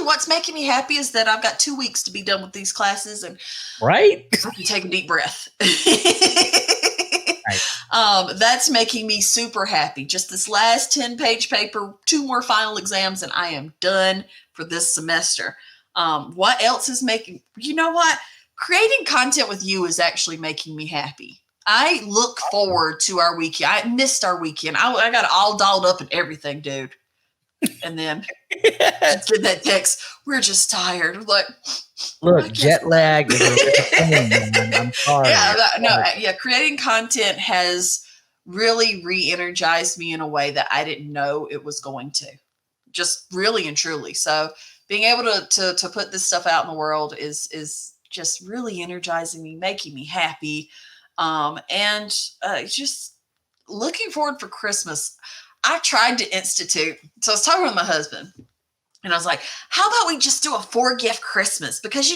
what's making me happy is that I've got 2 weeks to be done with these classes and right. I can take a deep breath. Right. That's making me super happy. Just this last 10-page paper, 2 more final exams, and I am done for this semester. What else is making, you know what? Creating content with you is actually making me happy. I look forward to our weekend. I missed our weekend. I got all dolled up and everything, dude. And then get that text. We're just tired. Like, look, jet lag is a real thing, man. I'm sorry. Creating content has really re-energized me in a way that I didn't know it was going to. Just really and truly. So being able to put this stuff out in the world is just really energizing me, making me happy, and just looking forward for Christmas. I tried to institute. So I was talking with my husband and I was like, how about we just do a 4-gift Christmas? Because,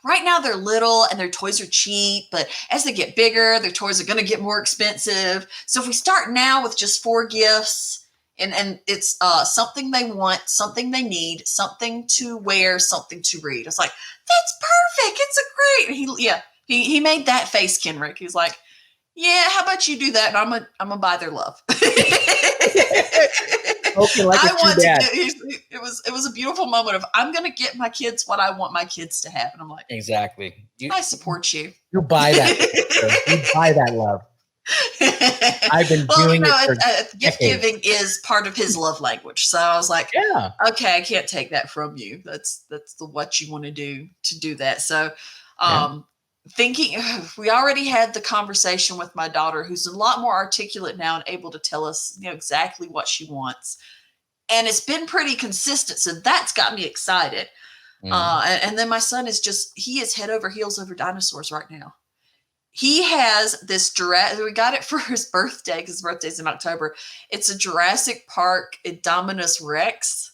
right now they're little and their toys are cheap, but as they get bigger, their toys are going to get more expensive. So if we start now with just 4 gifts and it's something they want, something they need, something to wear, something to read. I was like, that's perfect. It's a great. He made that face, Kenrick. He's like, yeah, how about you do that? And I'm gonna buy their love. Okay, like it was a beautiful moment of I'm gonna get my kids what I want my kids to have, and I'm like, exactly. I support you. You buy that. You buy that love. I've been doing it. Gift giving is part of his love language, so I was like, yeah, okay, I can't take that from you. That's what you want to do that. So, thinking we already had the conversation with my daughter, who's a lot more articulate now and able to tell us, exactly what she wants. And it's been pretty consistent. So that's got me excited. And then my son he is head over heels over dinosaurs right now. He has this we got it for his birthday because his birthday's in October. It's a Jurassic Park Indominus Rex.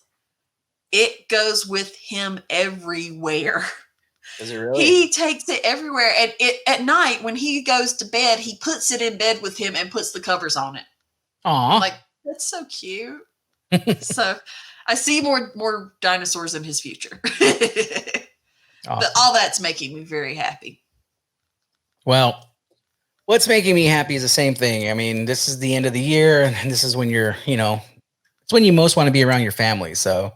It goes with him everywhere. Is it really? He takes it everywhere. And at night, when he goes to bed, he puts it in bed with him and puts the covers on it. Aw. Like, that's so cute. So I see more dinosaurs in his future. Awesome. All that's making me very happy. Well, what's making me happy is the same thing. I mean, this is the end of the year, and this is when you're, it's when you most want to be around your family. So,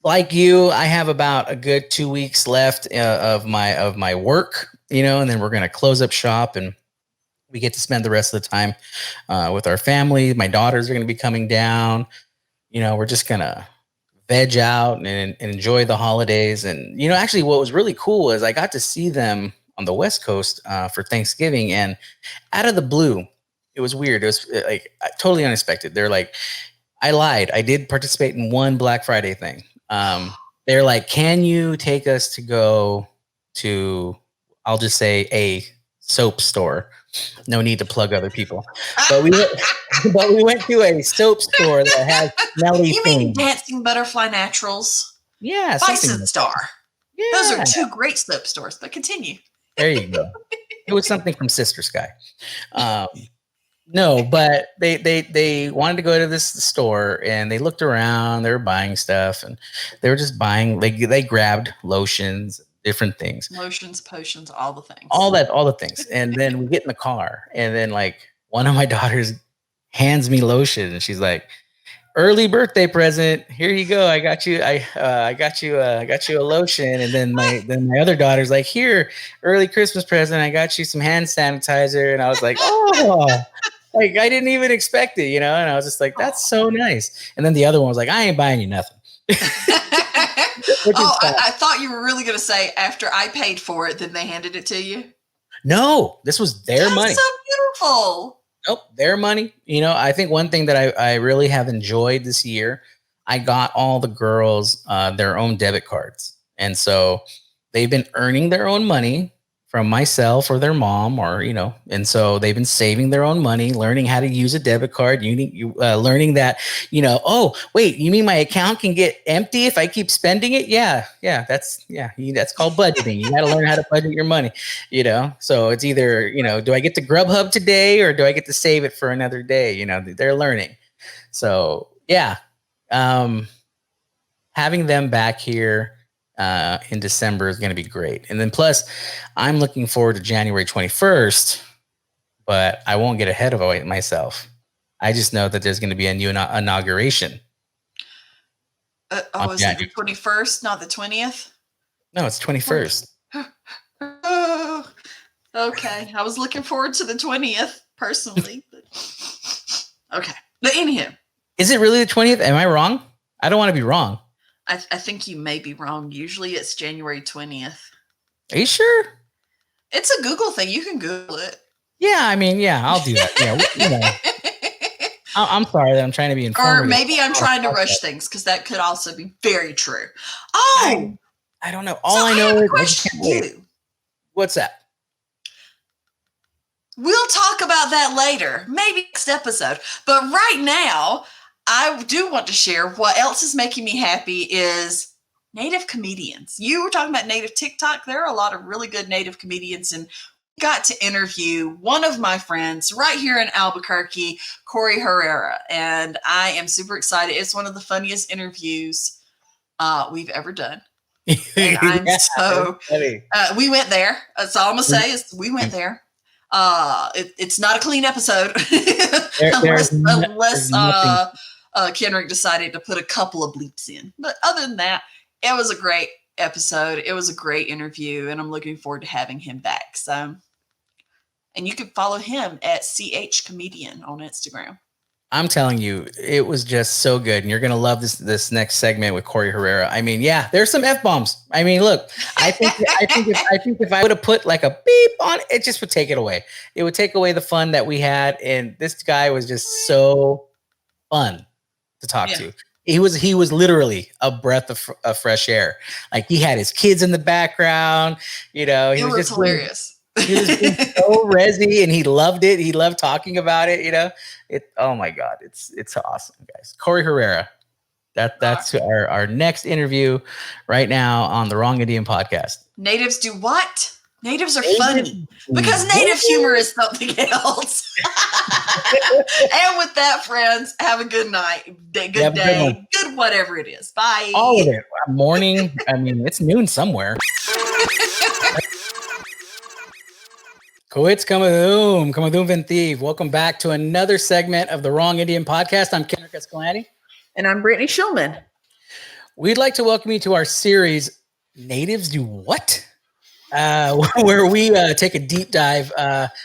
like you, I have about a good 2 weeks left of my work, and then we're going to close up shop and we get to spend the rest of the time with our family. My daughters are going to be coming down. We're just going to veg out and enjoy the holidays. And, actually what was really cool is I got to see them on the West Coast for Thanksgiving, and out of the blue, it was weird. It was like totally unexpected. They're like, I lied. I did participate in one Black Friday thing. They're like, can you take us to go to, I'll just say, a soap store? No need to plug other people. But we went to a soap store that has smelly You mean Dancing Butterfly Naturals? Yeah. Bison Star. Yeah. Those are 2 great soap stores, but continue. There you go. It was something from Sister Sky. No, but they wanted to go to this store, and they looked around. They were buying stuff, and they were just buying. They grabbed lotions, different things, lotions, potions, all the things, all the things. And then we get in the car, and then one of my daughters hands me lotion, and she's like, "Early birthday present. Here you go. I got you. I got you a lotion." And then my other daughter's like, "Here, early Christmas present. I got you some hand sanitizer." And I was like, "Oh." I didn't even expect it, and I was just like, that's so nice. And then the other one was like, I ain't buying you nothing. I thought you were really going to say after I paid for it, then they handed it to you. No, this was their money. So beautiful. Nope, their money. I think one thing that I really have enjoyed this year, I got all the girls their own debit cards. And so they've been earning their own money from myself or their mom, or, and so they've been saving their own money, learning how to use a debit card, learning that, oh, wait, you mean my account can get empty if I keep spending it? Yeah. That's called budgeting. You got to learn how to budget your money, so it's either, do I get to Grubhub today or do I get to save it for another day? They're learning. So yeah. Having them back here in December is going to be great. And then plus I'm looking forward to January 21st, but I won't get ahead of myself. I just know that there's going to be a new inauguration. Is it the 21st, not the 20th? No, it's 21st. Oh, okay. I was looking forward to the 20th personally. Okay. But anyhow. Is it really the 20th? Am I wrong? I don't want to be wrong. I think you may be wrong. Usually it's January 20th. Are you sure? It's a Google thing. You can Google it. Yeah, I'll do that. Yeah, I'm sorry that I'm trying to be informative. Or maybe I'm trying to rush things because that could also be very true. Oh! I don't know. All I know is I just can't wait. What's that? We'll talk about that later, maybe next episode. But right now, I do want to share what else is making me happy is native comedians. You were talking about native TikTok. There are a lot of really good native comedians, and we got to interview one of my friends right here in Albuquerque, Corey Herrera, and I am super excited. It's one of the funniest interviews we've ever done. And I'm we went there. That's all I'm gonna say is we went there. It's not a clean episode unless Kenrick decided to put a couple of bleeps in. But other than that, it was a great episode. It was a great interview, and I'm looking forward to having him back. So, and you can follow him at CH Comedian on Instagram. I'm telling you, it was just so good. And you're going to love this next segment with Corey Herrera. I mean, yeah, there's some F-bombs. I mean, look, I think if I would have put like a beep on it, it just would take it away. It would take away the fun that we had. And this guy was just so fun to talk to. He was literally a breath of fresh air. Like he had his kids in the background, he was just hilarious. He was so resi and he loved it. He loved talking about it, oh my God, it's awesome, guys. Corey Herrera. That's our next interview right now on the Wrong NDN Podcast. Natives do what? Natives are funny because native humor is something else. And with that, friends, have a good night, good day, good whatever it is. Bye. All of it. Morning. I mean, it's noon somewhere. Coits Kamadum Ventiv. Welcome back to another segment of the Wrong NDN Podcast. I'm Kenrick Escalante. And I'm Brittany Schulman. We'd like to welcome you to our series, Natives Do What? Where we take a deep dive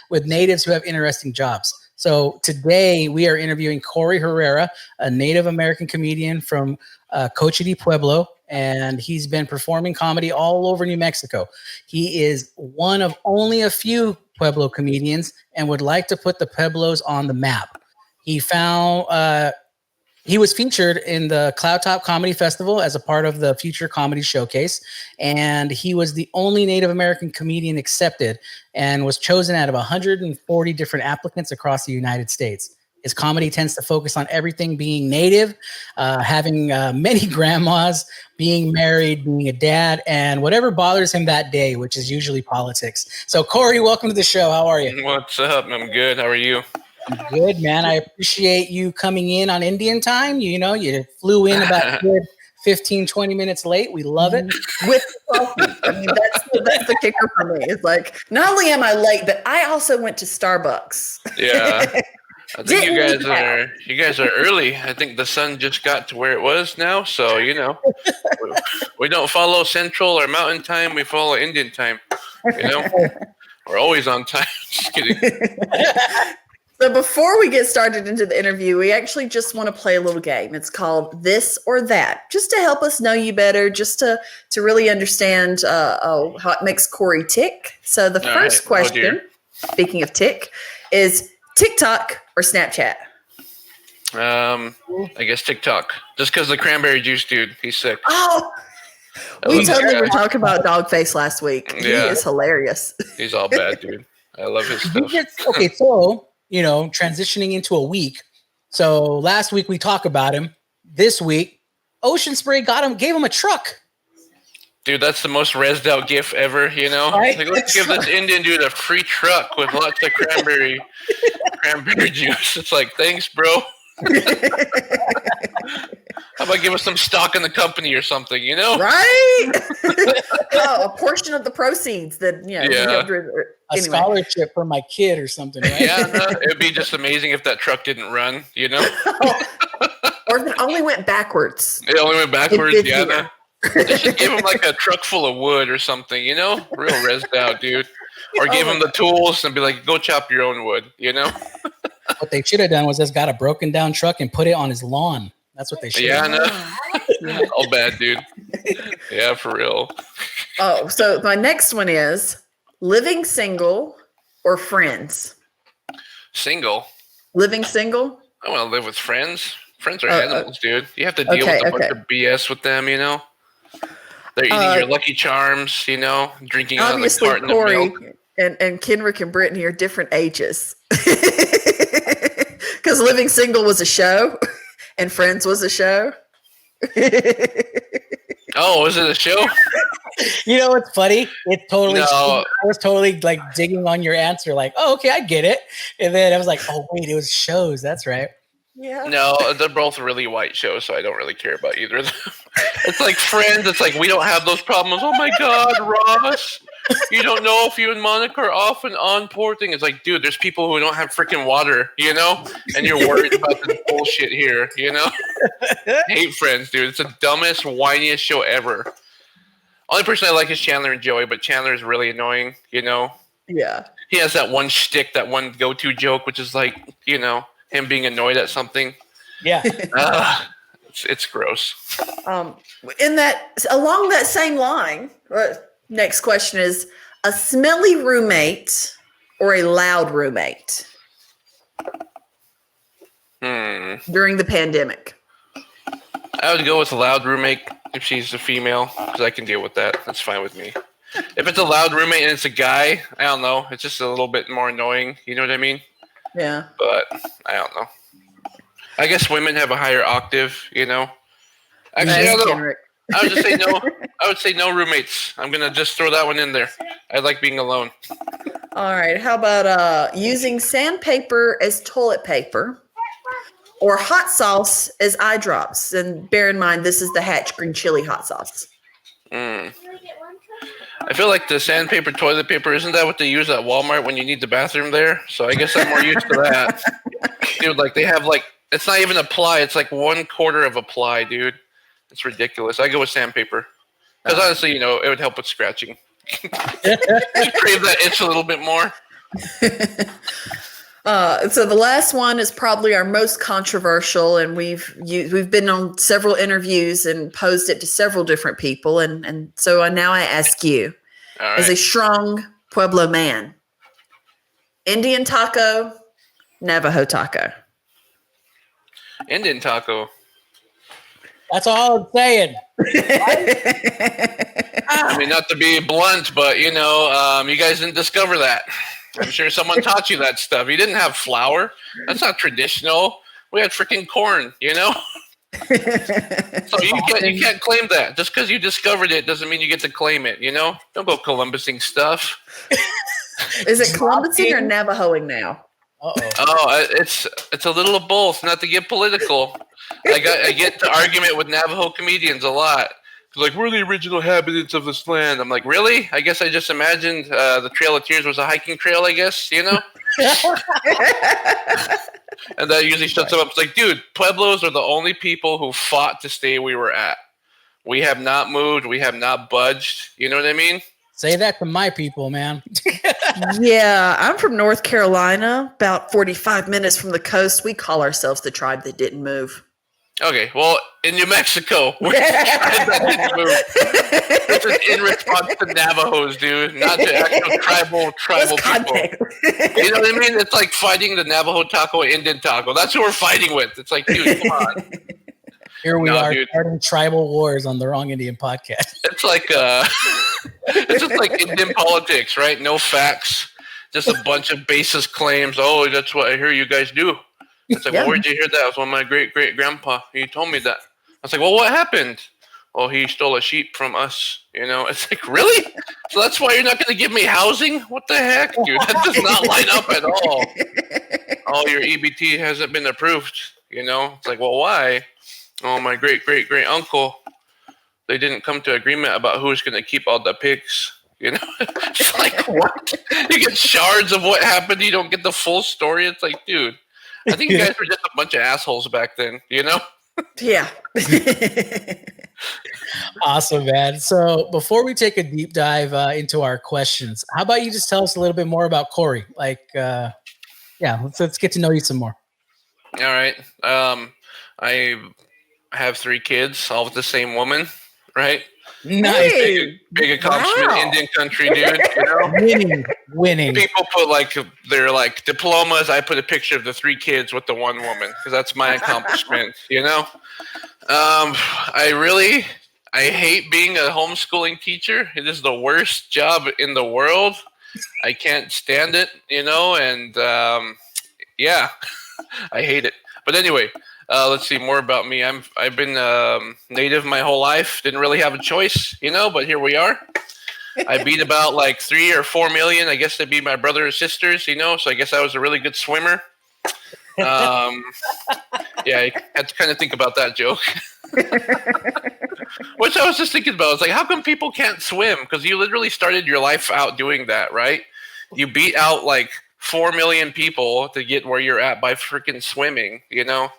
with natives who have interesting jobs. So today we are interviewing Corey Herrera, a Native American comedian from Cochiti Pueblo, and he's been performing comedy all over New Mexico. He is one of only a few Pueblo comedians and would like to put the Pueblos on the map. He was featured in the Cloud Top Comedy Festival as a part of the Future Comedy Showcase, and he was the only Native American comedian accepted and was chosen out of 140 different applicants across the United States. His comedy tends to focus on everything being Native, having many grandmas, being married, being a dad, and whatever bothers him that day, which is usually politics. So, Corey, welcome to the show. How are you? What's up? I'm good. How are you? I'm good, man. I appreciate you coming in on Indian time. You flew in about good 15, 20 minutes late. We love it. With coffee. I mean, that's the kicker for me. It's like, not only am I late, but I also went to Starbucks. Yeah. I think you guys are early. I think the sun just got to where it was now. So, we don't follow Central or Mountain Time. We follow Indian time. We're always on time. Just kidding. So before we get started into the interview, we actually just want to play a little game. It's called This or That, just to help us know you better, just to really understand how it makes Corey tick. So the first question, speaking of tick, is TikTok or Snapchat? I guess TikTok. Just because the cranberry juice dude, he's sick. Oh, we totally were talking about Dogface last week. He is hilarious. He's all bad, dude. I love his stuff. Okay, so, transitioning into a week. So last week we talked about him. This week, Ocean Spray gave him a truck. Dude, that's the most rezzed out gif ever, Right? Like, let's give this Indian dude a free truck with lots of cranberry juice. It's like, thanks, bro. How about give us some stock in the company or something, Right? A portion of the proceeds that, a scholarship for my kid or something, right? Yeah, it'd be just amazing if that truck didn't run, Or if it only went backwards. It only went backwards, yeah. They should give him like a truck full of wood or something, real rezzed out, dude. Or give him the tools and be like, go chop your own wood, What they should have done was just got a broken down truck and put it on his lawn. That's what they should have done. All bad, dude. Yeah, for real. Oh, so my next one is living single or friends? Single. Living single? I want to live with friends. Friends are animals, dude. You have to deal with a bunch of BS with them, They're eating your Lucky Charms, drinking out of the carton of milk. And Kenrick and Brittany are different ages. Because Living Single was a show and Friends was a show. Oh, was it a show? It's funny. I was totally like digging on your answer, like, oh, okay, I get it. And then I was like, oh, wait, it was shows. That's right. Yeah. No, they're both really white shows, so I don't really care about either of them. It's like Friends. It's like, we don't have those problems. Oh my God, Ross. You don't know if you and Monica are off and on porting. It's like, dude, there's people who don't have freaking water, and you're worried about this bullshit here, Hate Friends, dude. It's the dumbest, whiniest show ever. Only person I like is Chandler and Joey, but Chandler is really annoying, Yeah. He has that one shtick, that one go-to joke, which is like, him being annoyed at something. Yeah. It's gross. Along that same line, next question is a smelly roommate or a loud roommate during the pandemic? I would go with a loud roommate if she's a female, because I can deal with that. That's fine with me. If it's a loud roommate and it's a guy, I don't know. It's just a little bit more annoying. You know what I mean? Yeah. But I don't know. I guess women have a higher octave, Actually, I would just say no. I would say no roommates. I'm gonna just throw that one in there. I like being alone. All right. How about using sandpaper as toilet paper or hot sauce as eye drops? And bear in mind, this is the Hatch green chili hot sauce. I feel like the sandpaper toilet paper, isn't that what they use at Walmart when you need the bathroom there? So I guess I'm more used to that. Dude, like they have it's not even a ply. It's like 1/4 of a ply, dude. It's ridiculous. I go with sandpaper. Because honestly, it would help with scratching. Crave that itch a little bit more. So the last one is probably our most controversial, and we've been on several interviews and posed it to several different people, and so now I ask you, as a strong Pueblo man, Indian taco, Navajo taco. Indian taco. That's all I'm saying. I mean, not to be blunt, but you guys didn't discover that. I'm sure someone taught you that stuff. You didn't have flour. That's not traditional. We had freaking corn, So you can't claim that. Just because you discovered it doesn't mean you get to claim it, Don't go Columbusing stuff. Is it Columbusing or Navajoing now? Uh-oh. Oh, it's a little of both, not to get political. I get to argument with Navajo comedians a lot. Like, we're the original inhabitants of this land. I'm like, really? I guess I just imagined the Trail of Tears was a hiking trail, I guess, And that usually shuts them up. It's like, dude, Pueblos are the only people who fought to stay where we were at. We have not moved. We have not budged. You know what I mean? Say that to my people, man. Yeah, I'm from North Carolina, about 45 minutes from the coast. We call ourselves the tribe that didn't move. Okay, well, in New Mexico, we're trying not to move. This is in response to Navajos, dude, not to actual tribal people. You know what I mean? It's like fighting the Navajo taco, Indian taco. That's who we're fighting with. It's like, dude, come on. Here we are starting tribal wars on the Wrong Indian Podcast. It's like it's just like Indian politics, right? No facts, just a bunch of baseless claims. Oh, that's what I hear you guys do. It's like, well, where'd you hear that? It was one of my great-great-grandpa. He told me that. I was like, well, what happened? Well, he stole a sheep from us. You know, it's like, really? So that's why you're not going to give me housing? What the heck, dude? That does not line up at all. Oh, your EBT hasn't been approved. You know, it's like, well, why? Oh, my great-great-great-uncle. They didn't come to agreement about who's going to keep all the pigs. You know, it's like, what? You get shards of what happened. You don't get the full story. It's like, dude. I think you guys were just a bunch of assholes back then, you know? Yeah. Awesome, man. So before we take a deep dive into our questions, how about you just tell us a little bit more about Corey? Like, let's get to know you some more. All right. I have 3 kids, all with the same woman, right? Nice. Big accomplishment, wow. Indian country, dude. You know? Winning. People put like their like diplomas. I put a picture of the 3 kids with the one woman because that's my accomplishment. You know, I hate being a homeschooling teacher. It is the worst job in the world. I can't stand it. You know, and I hate it. But anyway. Let's see more about me. I've been Native my whole life. Didn't really have a choice, you know, but here we are. I beat about like 3 or 4 million. I guess they beat my brother or sisters, you know. So I guess I was a really good swimmer. I had to kind of think about that joke. Which I was just thinking about. It's like, how come people can't swim? Because you literally started your life out doing that, right? You beat out like 4 million people to get where you're at by freaking swimming, you know.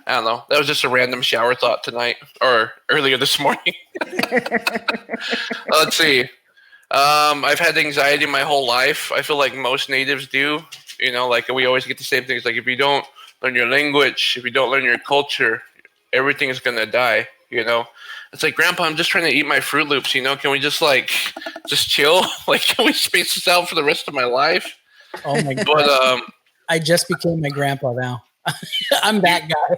I don't know. That was just a random shower thought tonight or earlier this morning. Let's see. I've had anxiety my whole life. I feel like most natives do. You know, like we always get the same things. Like if you don't learn your language, if you don't learn your culture, everything is going to die, you know. It's like, Grandpa, I'm just trying to eat my Fruit Loops, you know. Can we just chill? Like, can we space this out for the rest of my life? Oh, my God. But I just became my grandpa now. I'm that guy.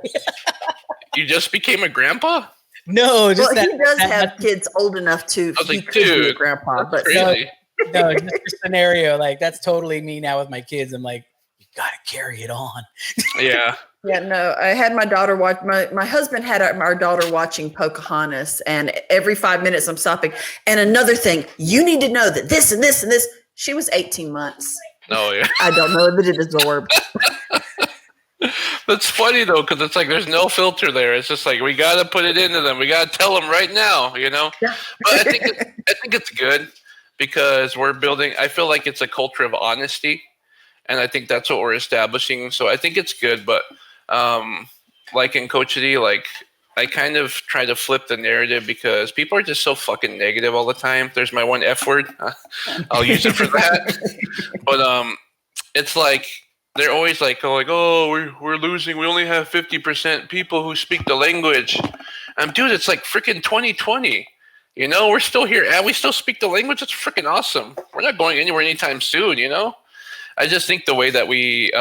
You just became a grandpa? No, he does have kids old enough to he could be a grandpa, but crazy. No, just a scenario like that's totally me now with my kids. I'm like, you gotta carry it on. Yeah. Yeah, no, I had my daughter watch. My husband had our daughter watching Pocahontas, and every 5 minutes I'm stopping. And another thing, you need to know that this and this and this. She was 18 months. Oh yeah. I don't know that it is a word. That's funny though, because it's like there's no filter there. It's just like we got to put it into them. We got to tell them right now, you know. Yeah. But I think it's good because we're building. I feel like it's a culture of honesty, and I think that's what we're establishing. So I think it's good. But like in Coachity, like I kind of try to flip the narrative because people are just so fucking negative all the time. There's my one F word. I'll use it for that. But it's like. They're always like, oh, we're losing. We only have 50% people who speak the language. Dude, it's like freaking 2020. You know, we're still here and we still speak the language. It's freaking awesome. We're not going anywhere anytime soon, you know? I just think the way that we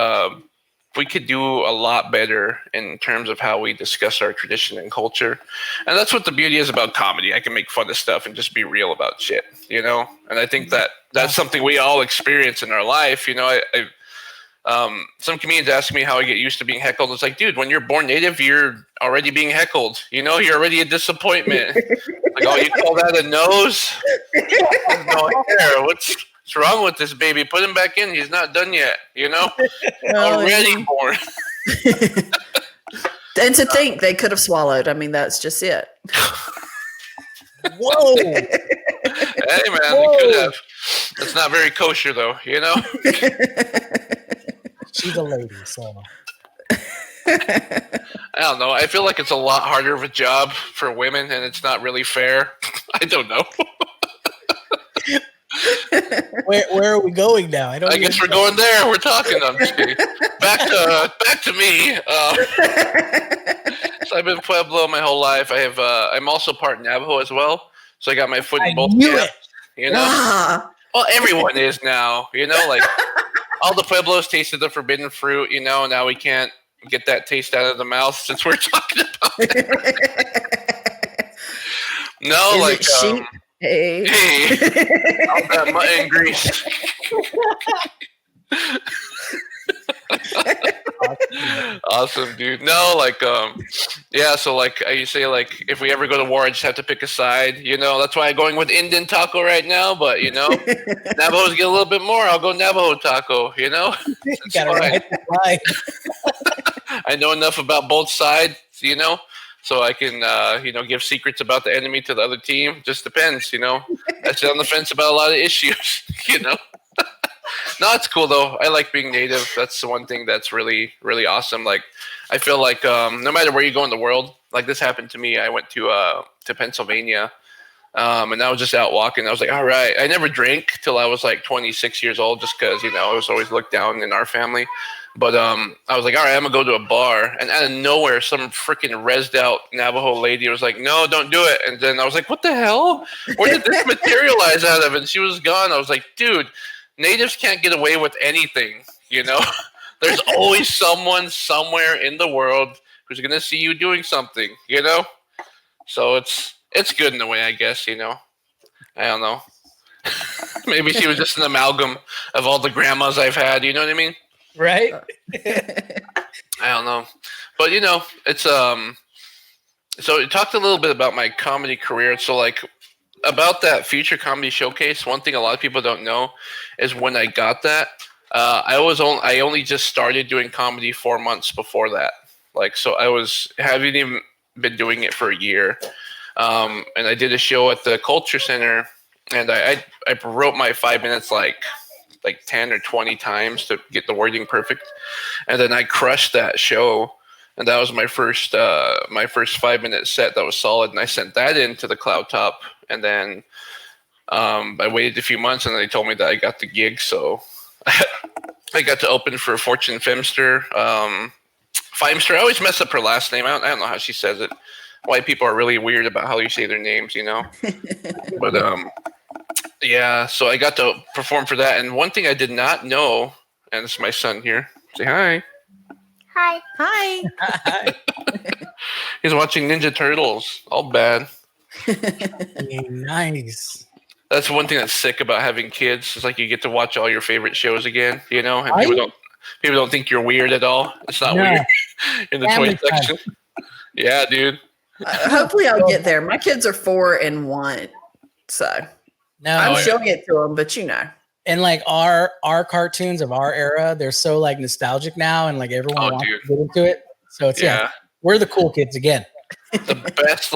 could do a lot better in terms of how we discuss our tradition and culture. And that's what the beauty is about comedy. I can make fun of stuff and just be real about shit, you know? And I think that's something we all experience in our life. You know, some comedians ask me how I get used to being heckled. It's like, dude, when you're born native, you're already being heckled. You know, you're already a disappointment. Like, oh, you call that a nose? No hair. What's wrong with this baby? Put him back in. He's not done yet. You know, already born. And to think they could have swallowed. I mean, that's just it. Whoa. Hey, man, they could have. It's not very kosher, though. You know. She's a lady, so. I don't know. I feel like it's a lot harder of a job for women, and it's not really fair. I don't know. Where are we going now? I guess we're going there. We're talking. I'm just kidding. Back to me. So I've been Pueblo my whole life. I'm also part Navajo as well. So I got my foot in both camps. You know, well, everyone is now. You know, like all the Pueblos tasted the forbidden fruit. You know, now we can't get that taste out of the mouth since we're talking about it. No, Is like it sheep? hey, all that mutton grease. Awesome, dude. No, like, yeah. So, like, you say, like, if we ever go to war, I just have to pick a side. You know, that's why I'm going with Indian taco right now. But you know, Navajos get a little bit more. I'll go Navajo taco. You know, I know enough about both sides. You know, so I can, you know, give secrets about the enemy to the other team. Just depends. You know, I sit on the fence about a lot of issues. You know. No, it's cool though. I like being native. That's the one thing that's really, really awesome. Like, I feel like no matter where you go in the world, like this happened to me. I went to Pennsylvania, and I was just out walking. I was like, all right. I never drank till I was like 26 years old, just because you know I was always looked down in our family. But I was like, all right, I'm gonna go to a bar, and out of nowhere, some freaking rezzed out Navajo lady was like, no, don't do it. And then I was like, what the hell? Where did this materialize out of? And she was gone. I was like, dude. Natives can't get away with anything, you know? There's always someone somewhere in the world who's going to see you doing something, you know? So it's good in a way, I guess, you know? I don't know. Maybe she was just an amalgam of all the grandmas I've had, you know what I mean? Right? I don't know. But, you know, it's, so you talked a little bit about my comedy career. So, like, about that Future Comedy Showcase, one thing a lot of people don't know is when I got that, I only just started doing comedy 4 months before that. Like, so haven't even been doing it for a year. And I did a show at the Culture Center, and I wrote my 5 minutes like 10 or 20 times to get the wording perfect, and then I crushed that show. And that was my first 5 minute set that was solid, and I sent that into the Cloud Top. And then I waited a few months, and they told me that I got the gig. So I got to open for Fortune Femster. Feimster. I always mess up her last name. I don't know how she says it. White people are really weird about how you say their names, you know. But yeah. So I got to perform for that. And one thing I did not know, and this is my son here. Say hi. Hi. Hi. Hi. He's watching Ninja Turtles. All bad. Nice. That's one thing that's sick about having kids. It's like you get to watch all your favorite shows again, you know, and people don't think you're weird at all. It's not weird in the toy section. Yeah, dude. Hopefully I'll get there. My kids are 4 and 1. So I'm showing it to them, but you know. And like our cartoons of our era, they're so like nostalgic now, and like everyone wants to get into it. So it's we're the cool kids again. The best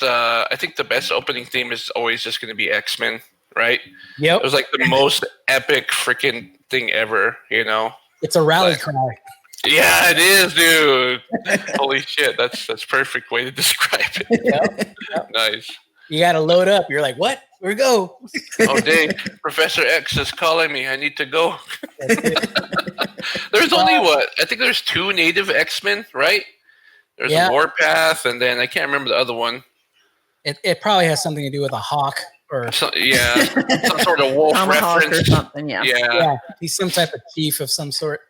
I think the best opening theme is always just going to be X-Men, right? Yep. It was like the most epic freaking thing ever, you know. It's a rally cry. Yeah, it is, dude. Holy shit, that's perfect way to describe it. Yep. Nice. You got to load up. You're like, what? Where we go? Oh, dang. Professor X is calling me. I need to go. There's only I think there's 2 native X-Men, right? There's a Warpath, and then I can't remember the other one. It probably has something to do with a hawk or some sort of wolf reference or something. Yeah, he's some type of chief of some sort.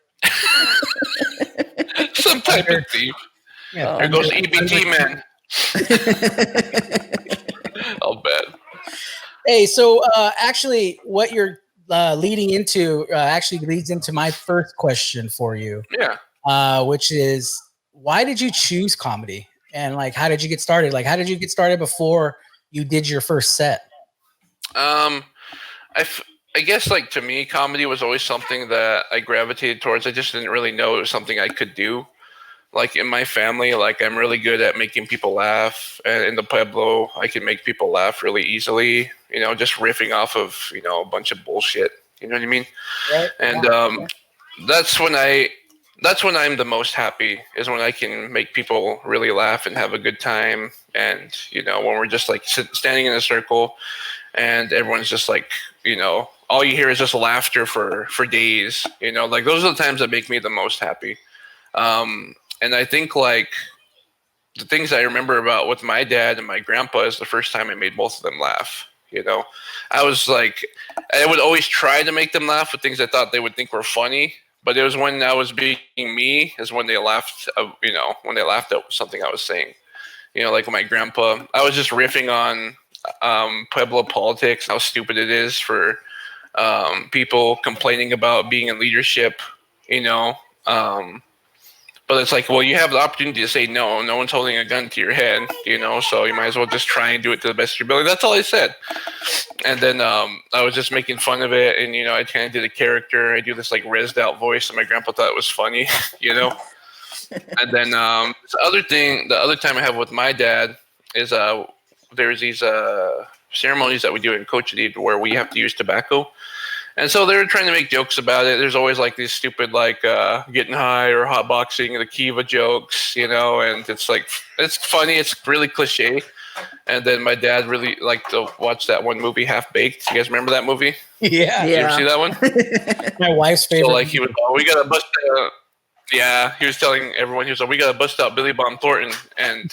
Some type of thief. Yeah, there goes EBT man. All bad. Hey, so actually, what you're leading into actually leads into my first question for you. Yeah. Which is, why did you choose comedy? And like, how did you get started? Like, how did you get started before you did your first set? I guess like to me, comedy was always something that I gravitated towards. I just didn't really know it was something I could do. Like in my family, like I'm really good at making people laugh. And in the Pueblo, I can make people laugh really easily, you know, just riffing off of, you know, a bunch of bullshit. You know what I mean? Right. And that's when I'm the most happy, is when I can make people really laugh and have a good time. And, you know, when we're just like standing in a circle and everyone's just like, you know, all you hear is just laughter for days, you know, like those are the times that make me the most happy. I think like the things I remember about with my dad and my grandpa is the first time I made both of them laugh. You know, I was like, I would always try to make them laugh with things I thought they would think were funny. But it was when I was being me is when they laughed, you know, when they laughed at something I was saying. You know, like with my grandpa, I was just riffing on Pueblo politics, how stupid it is for people complaining about being in leadership, you know. But it's like, well, you have the opportunity to say no. No one's holding a gun to your head, you know, so you might as well just try and do it to the best of your ability. That's all I said. And then I was just making fun of it. And, you know, I kind of did a character. I do this like rezzed out voice, and my grandpa thought it was funny, you know. And then the other time I have with my dad is there's these ceremonies that we do in Cochiti where we have to use tobacco. And so they were trying to make jokes about it. There's always like these stupid like getting high or hotboxing, the Kiva jokes, you know, and it's like, it's funny. It's really cliche. And then my dad really liked to watch that one movie, Half Baked. You guys remember that movie? Yeah. Did you ever see that one? My wife's favorite. So like he was, we got to bust out. Yeah, he was telling everyone, he was like, we got to bust out Billy Bob Thornton. And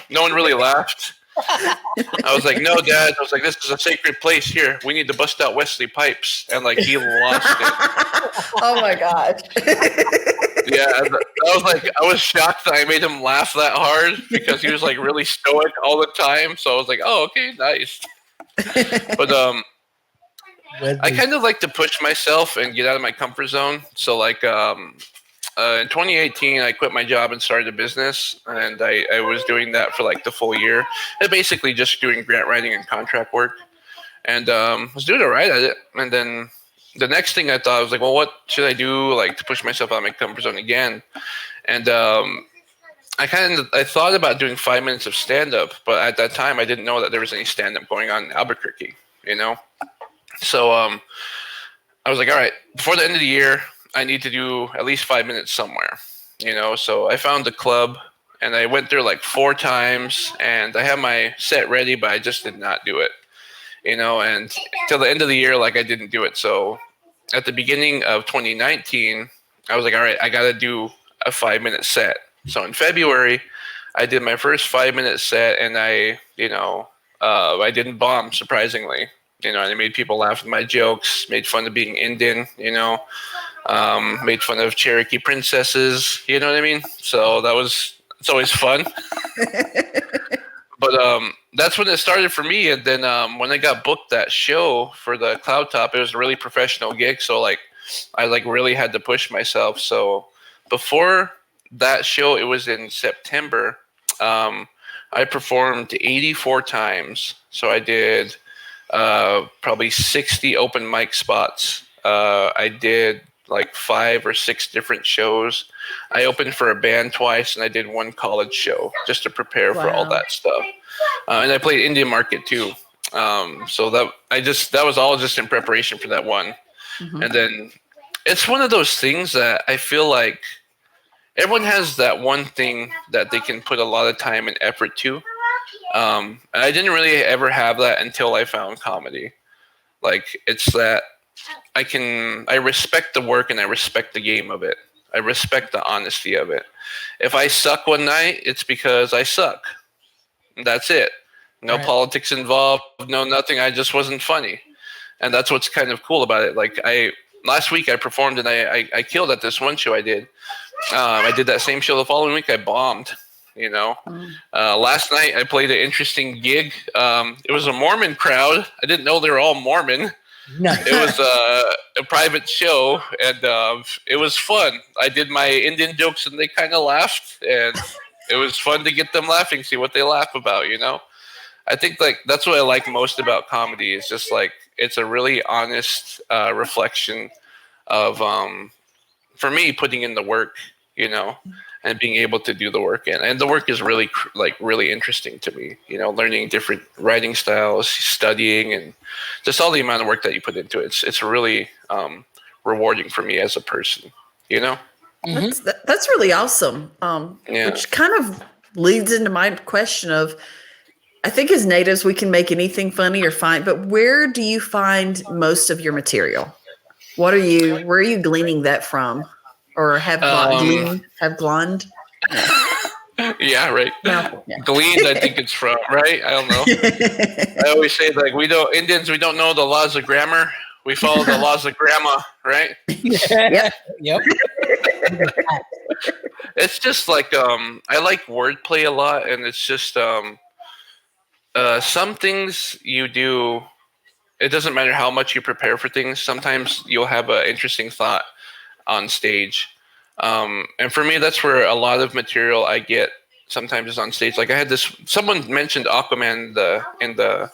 no one really laughed. I was like, no, Dad. I was like, this is a sacred place here. We need to bust out Wesley Pipes. And like, he lost it. Oh my gosh. Yeah, I was shocked that I made him laugh that hard because he was like really stoic all the time. So I was like, oh, okay, nice. But I kind of like to push myself and get out of my comfort zone. So like in 2018, I quit my job and started a business, and I was doing that for like the full year. And basically just doing grant writing and contract work, and was doing all right at it. And then the next thing I thought, I was like, well, what should I do like to push myself out of my comfort zone again? And I thought about doing 5 minutes of stand-up, but at that time I didn't know that there was any stand-up going on in Albuquerque, you know? So I was like, all right, before the end of the year, I need to do at least 5 minutes somewhere, you know? So I found a club, and I went there like 4 times, and I had my set ready, but I just did not do it, you know? And till the end of the year, like I didn't do it. So at the beginning of 2019, I was like, all right, I got to do a 5-minute set. So in February, I did my first 5-minute set, and I didn't bomb, surprisingly. You know, and I made people laugh at my jokes, made fun of being Indian, you know, made fun of Cherokee princesses, you know what I mean? So it's always fun. But that's when it started for me. And then when I got booked that show for the Cloud Top, it was a really professional gig. So like, I like really had to push myself. So before that show, it was in September. I performed 84 times. So I did probably 60 open mic spots. I did like 5 or 6 different shows. I opened for a band twice, and I did 1 college show just to prepare for all that stuff. And I played Indian Market too. So that was all just in preparation for that one. Mm-hmm. And then it's one of those things that I feel like everyone has that one thing that they can put a lot of time and effort to. And I didn't really ever have that until I found comedy. Like, it's that I respect the work, and I respect the game of it. I respect the honesty of it. If I suck one night, it's because I suck. That's it. No politics involved, no nothing. I just wasn't funny. And that's what's kind of cool about it. Like, last week I performed, and I killed at this one show I did. I did that same show the following week. I bombed, you know. Last night I played an interesting gig. It was a Mormon crowd. I didn't know they were all Mormon. No. It was a private show, and it was fun. I did my Indian jokes, and they kind of laughed, and it was fun to get them laughing, see what they laugh about, you know. I think like that's what I like most about comedy is just like it's a really honest reflection of for me putting in the work, you know, and being able to do the work. And the work is really really interesting to me, you know, learning different writing styles, studying, and just all the amount of work that you put into it. It's really rewarding for me as a person, you know. Mm-hmm. That's really awesome. Which kind of leads into my question of, I think as natives we can make anything funny or fine, but where do you find most of your material? Where are you gleaning that from, or have gleaned? Yeah, right. Yeah. Gleaned, I think it's from, right? I don't know. I always say, like, Indians, we don't know the laws of grammar. We follow the laws of grandma, right? Yep. It's just like, I like wordplay a lot, and it's just, some things you do, it doesn't matter how much you prepare for things. Sometimes you'll have an interesting thought on stage. And for me, that's where a lot of material I get sometimes is on stage. Like I had someone mentioned Aquaman in the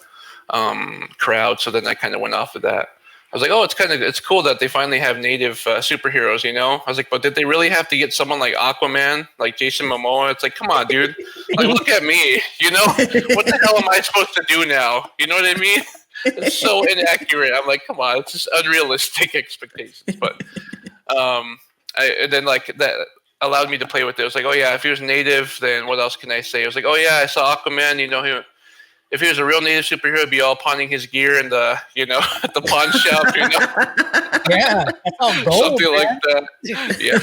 crowd, so then I kind of went off of that. I was like, oh, it's cool that they finally have native superheroes, you know? I was like, but did they really have to get someone like Aquaman, like Jason Momoa? It's like, come on, dude. Like, look at me, you know? What the hell am I supposed to do now? You know what I mean? It's so inaccurate. I'm like, come on, it's just unrealistic expectations. But and then like that allowed me to play with it. It was like, oh yeah, if he was native, then what else can I say? I was like, oh yeah, I saw Aquaman. You know, if he was a real native superhero, he'd be all pawning his gear in the, you know, at the pawn shop. You know, Yeah, that's all gold, something man. like that. Yeah,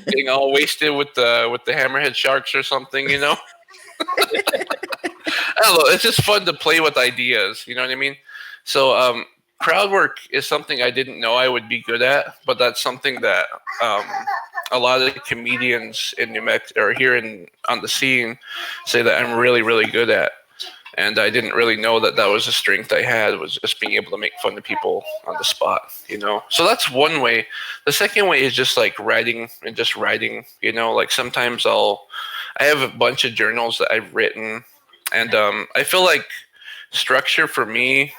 getting all wasted with the hammerhead sharks or something. You know, I don't know. It's just fun to play with ideas. You know what I mean? So crowd work is something I didn't know I would be good at, but that's something that a lot of comedians in New Mexico or here on the scene say that I'm really, really good at. And I didn't really know that was a strength I had, was just being able to make fun of people on the spot, you know? So that's one way. The second way is just like writing, you know? Like sometimes I have a bunch of journals that I've written, and I feel like structure for me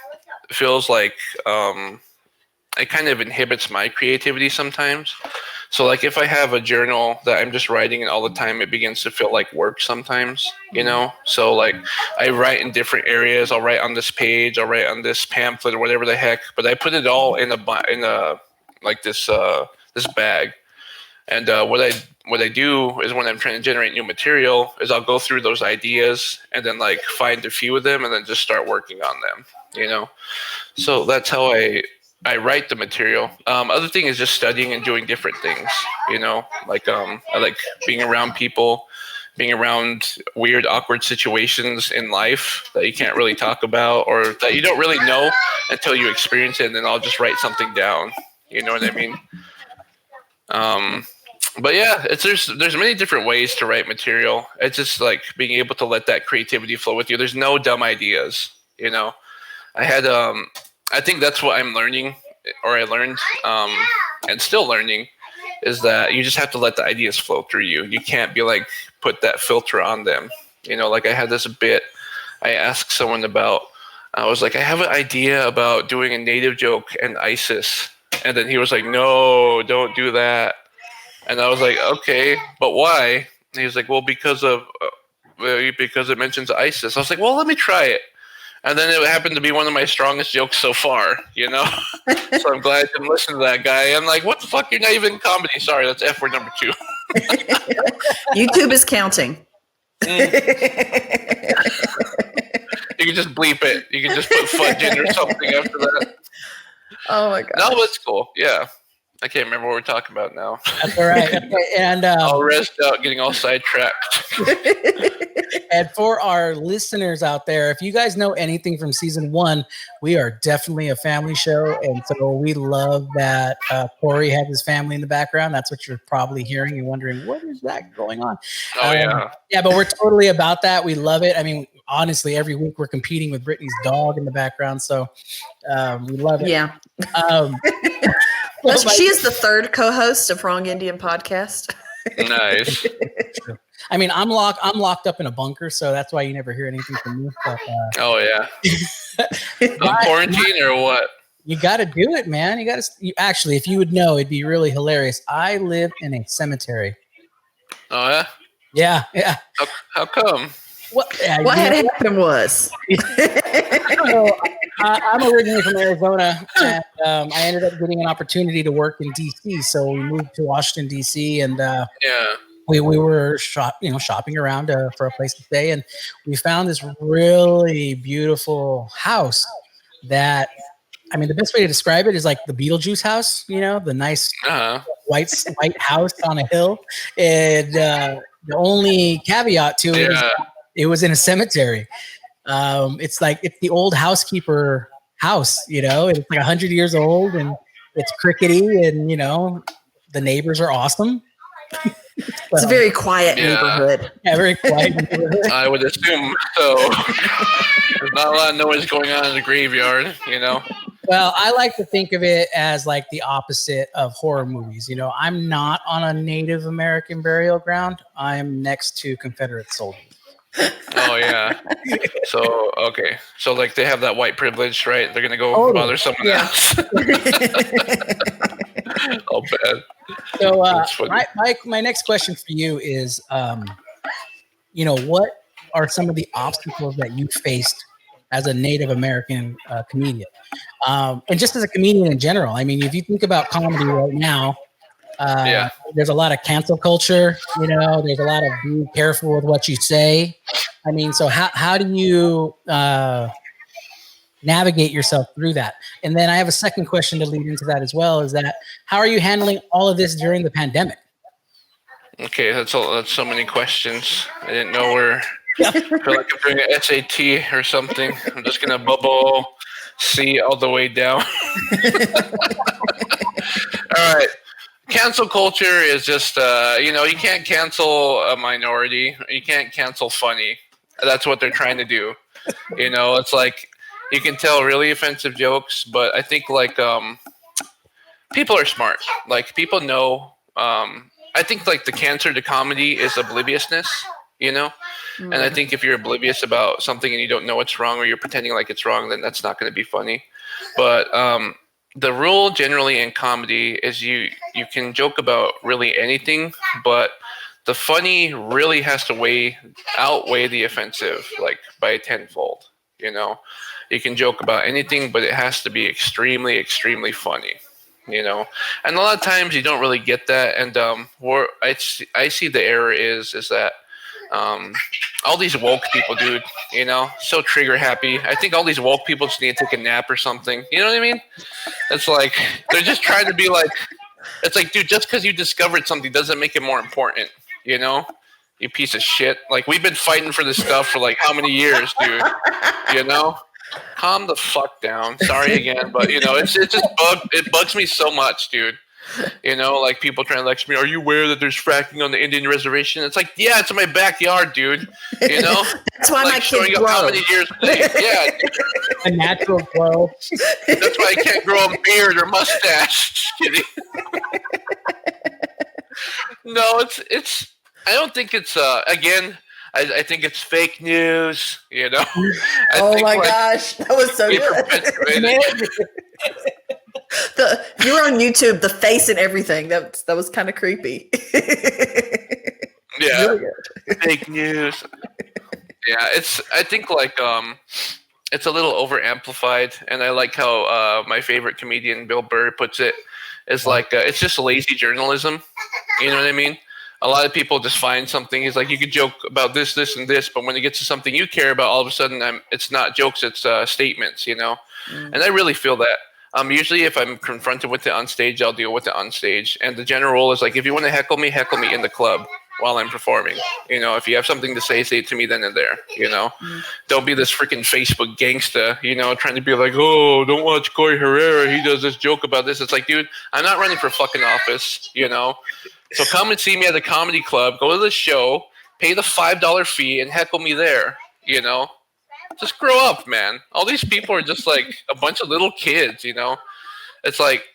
feels like it kind of inhibits my creativity sometimes. So like if I have a journal that I'm just writing in all the time, it begins to feel like work sometimes, you know? So like I write in different areas. I'll write on this page, I'll write on this pamphlet or whatever the heck, but I put it all in a like this bag. And what I do is when I'm trying to generate new material is I'll go through those ideas and then like find a few of them and then just start working on them, you know? So that's how I write the material. Other thing is just studying and doing different things, you know, like I like being around people, being around weird, awkward situations in life that you can't really talk about or that you don't really know until you experience it. And then I'll just write something down. You know what I mean? But yeah, there's many different ways to write material. It's just like being able to let that creativity flow with you. There's no dumb ideas, you know. I think that's what I'm learning, or I learned, and still learning, is that you just have to let the ideas flow through you. You can't be like, put that filter on them. You know, like I had this bit I asked someone about. I was like, I have an idea about doing a native joke and ISIS. And then he was like, no, don't do that. And I was like, okay, but why? And he was like, well, because it mentions ISIS. I was like, well, let me try it. And then it happened to be one of my strongest jokes so far, you know? So I'm glad I didn't listen to that guy. I'm like, what the fuck? You're not even in comedy. Sorry, that's F word number 2. YouTube is counting. You can just bleep it. You can just put fudge in or something after that. Oh my god. No, that's cool. Yeah. I can't remember what we're talking about now. That's all right. And all rezzed out, getting all sidetracked. And for our listeners out there, if you guys know anything from season 1, we are definitely a family show. And so we love that Corey had his family in the background. That's what you're probably hearing and wondering, what is that going on? Oh, yeah. Yeah, but we're totally about that. We love it. I mean, honestly, every week we're competing with Brittany's dog in the background. So we love it. Yeah. She is the third co-host of Wrong Indian Podcast. Nice. I mean, I'm locked up in a bunker, so that's why you never hear anything from me. But, oh yeah. Quarantine or what? You got to do it, man. Actually, if you would know, it'd be really hilarious. I live in a cemetery. Oh yeah. Yeah. How come? What had happened was. So, I'm originally from Arizona, and I ended up getting an opportunity to work in D.C. So we moved to Washington, D.C., and we were shopping around for a place to stay, and we found this really beautiful house that I mean, the best way to describe it is like the Beetlejuice house, the nice white house on a hill. And the only caveat to it is it was in a cemetery. It's the old housekeeper house, it's like 100 years old and it's crickety and, the neighbors are awesome. It's a very quiet neighborhood. Yeah, very quiet neighborhood. I would assume so. There's not a lot of noise going on in the graveyard, Well, I like to think of it as like the opposite of horror movies. I'm not on a Native American burial ground. I'm next to Confederate soldiers. Oh, yeah. So, okay. So, like, they have that white privilege, right? They're going to go bother someone else. Oh, bad. So, my next question for you is, what are some of the obstacles that you faced as a Native American comedian? And just as a comedian in general, I mean, if you think about comedy right now, there's a lot of cancel culture, there's a lot of be careful with what you say. I mean, so how do you navigate yourself through that? And then I have a second question to lead into that as well, is that how are you handling all of this during the pandemic? Okay, that's so many questions. I didn't know I feel like I'm doing an SAT or something. I'm just going to bubble C all the way down. All right. Cancel culture is just, you can't cancel a minority. You can't cancel funny. That's what they're trying to do. It's like you can tell really offensive jokes, but I think like people are smart. Like people know. I think like the cancer to comedy is obliviousness, And I think if you're oblivious about something and you don't know it's wrong or you're pretending like it's wrong, then that's not going to be funny. But the rule generally in comedy is you can joke about really anything, but the funny really has to outweigh the offensive, like by tenfold. You can joke about anything, but it has to be extremely, extremely funny. And a lot of times you don't really get that. And I see the error is that all these woke people, dude, so trigger happy. I think all these woke people just need to take a nap or something. You know what I mean? It's like they're just trying to be like, it's like, dude, just because you discovered something doesn't make it more important. You piece of shit. Like we've been fighting for this stuff for like how many years, dude? Calm the fuck down. Sorry again, but it bugs me so much, dude. Like people trying to lecture me. Are you aware that there's fracking on the Indian reservation? It's like, yeah, it's in my backyard, dude. That's why like my kids grow. How many years? Yeah, a natural flow. That's why I can't grow a beard or mustache. Just kidding. No, it's. I don't think it's. Again, I think it's fake news. Oh my gosh, that was so good. You were on YouTube, the face and everything. That was kind of creepy. Yeah, really fake news. Yeah, I think like it's a little over amplified, and I like how my favorite comedian Bill Burr puts it. Is like it's just lazy journalism. You know what I mean? A lot of people just find something. He's like, you could joke about this, this, and this, but when it gets to something you care about, all of a sudden it's not jokes, it's statements. And I really feel that. Usually if I'm confronted with it on stage, I'll deal with it on stage. And the general rule is like, if you want to heckle me in the club while I'm performing. If you have something to say it to me then and there. Don't be this freaking Facebook gangsta, trying to be like, oh, don't watch Corey Herrera. He does this joke about this. It's like, dude, I'm not running for fucking office, So come and see me at the comedy club, go to the show, pay the $5 fee and heckle me there, Just grow up, man. All these people are just like a bunch of little kids, It's like,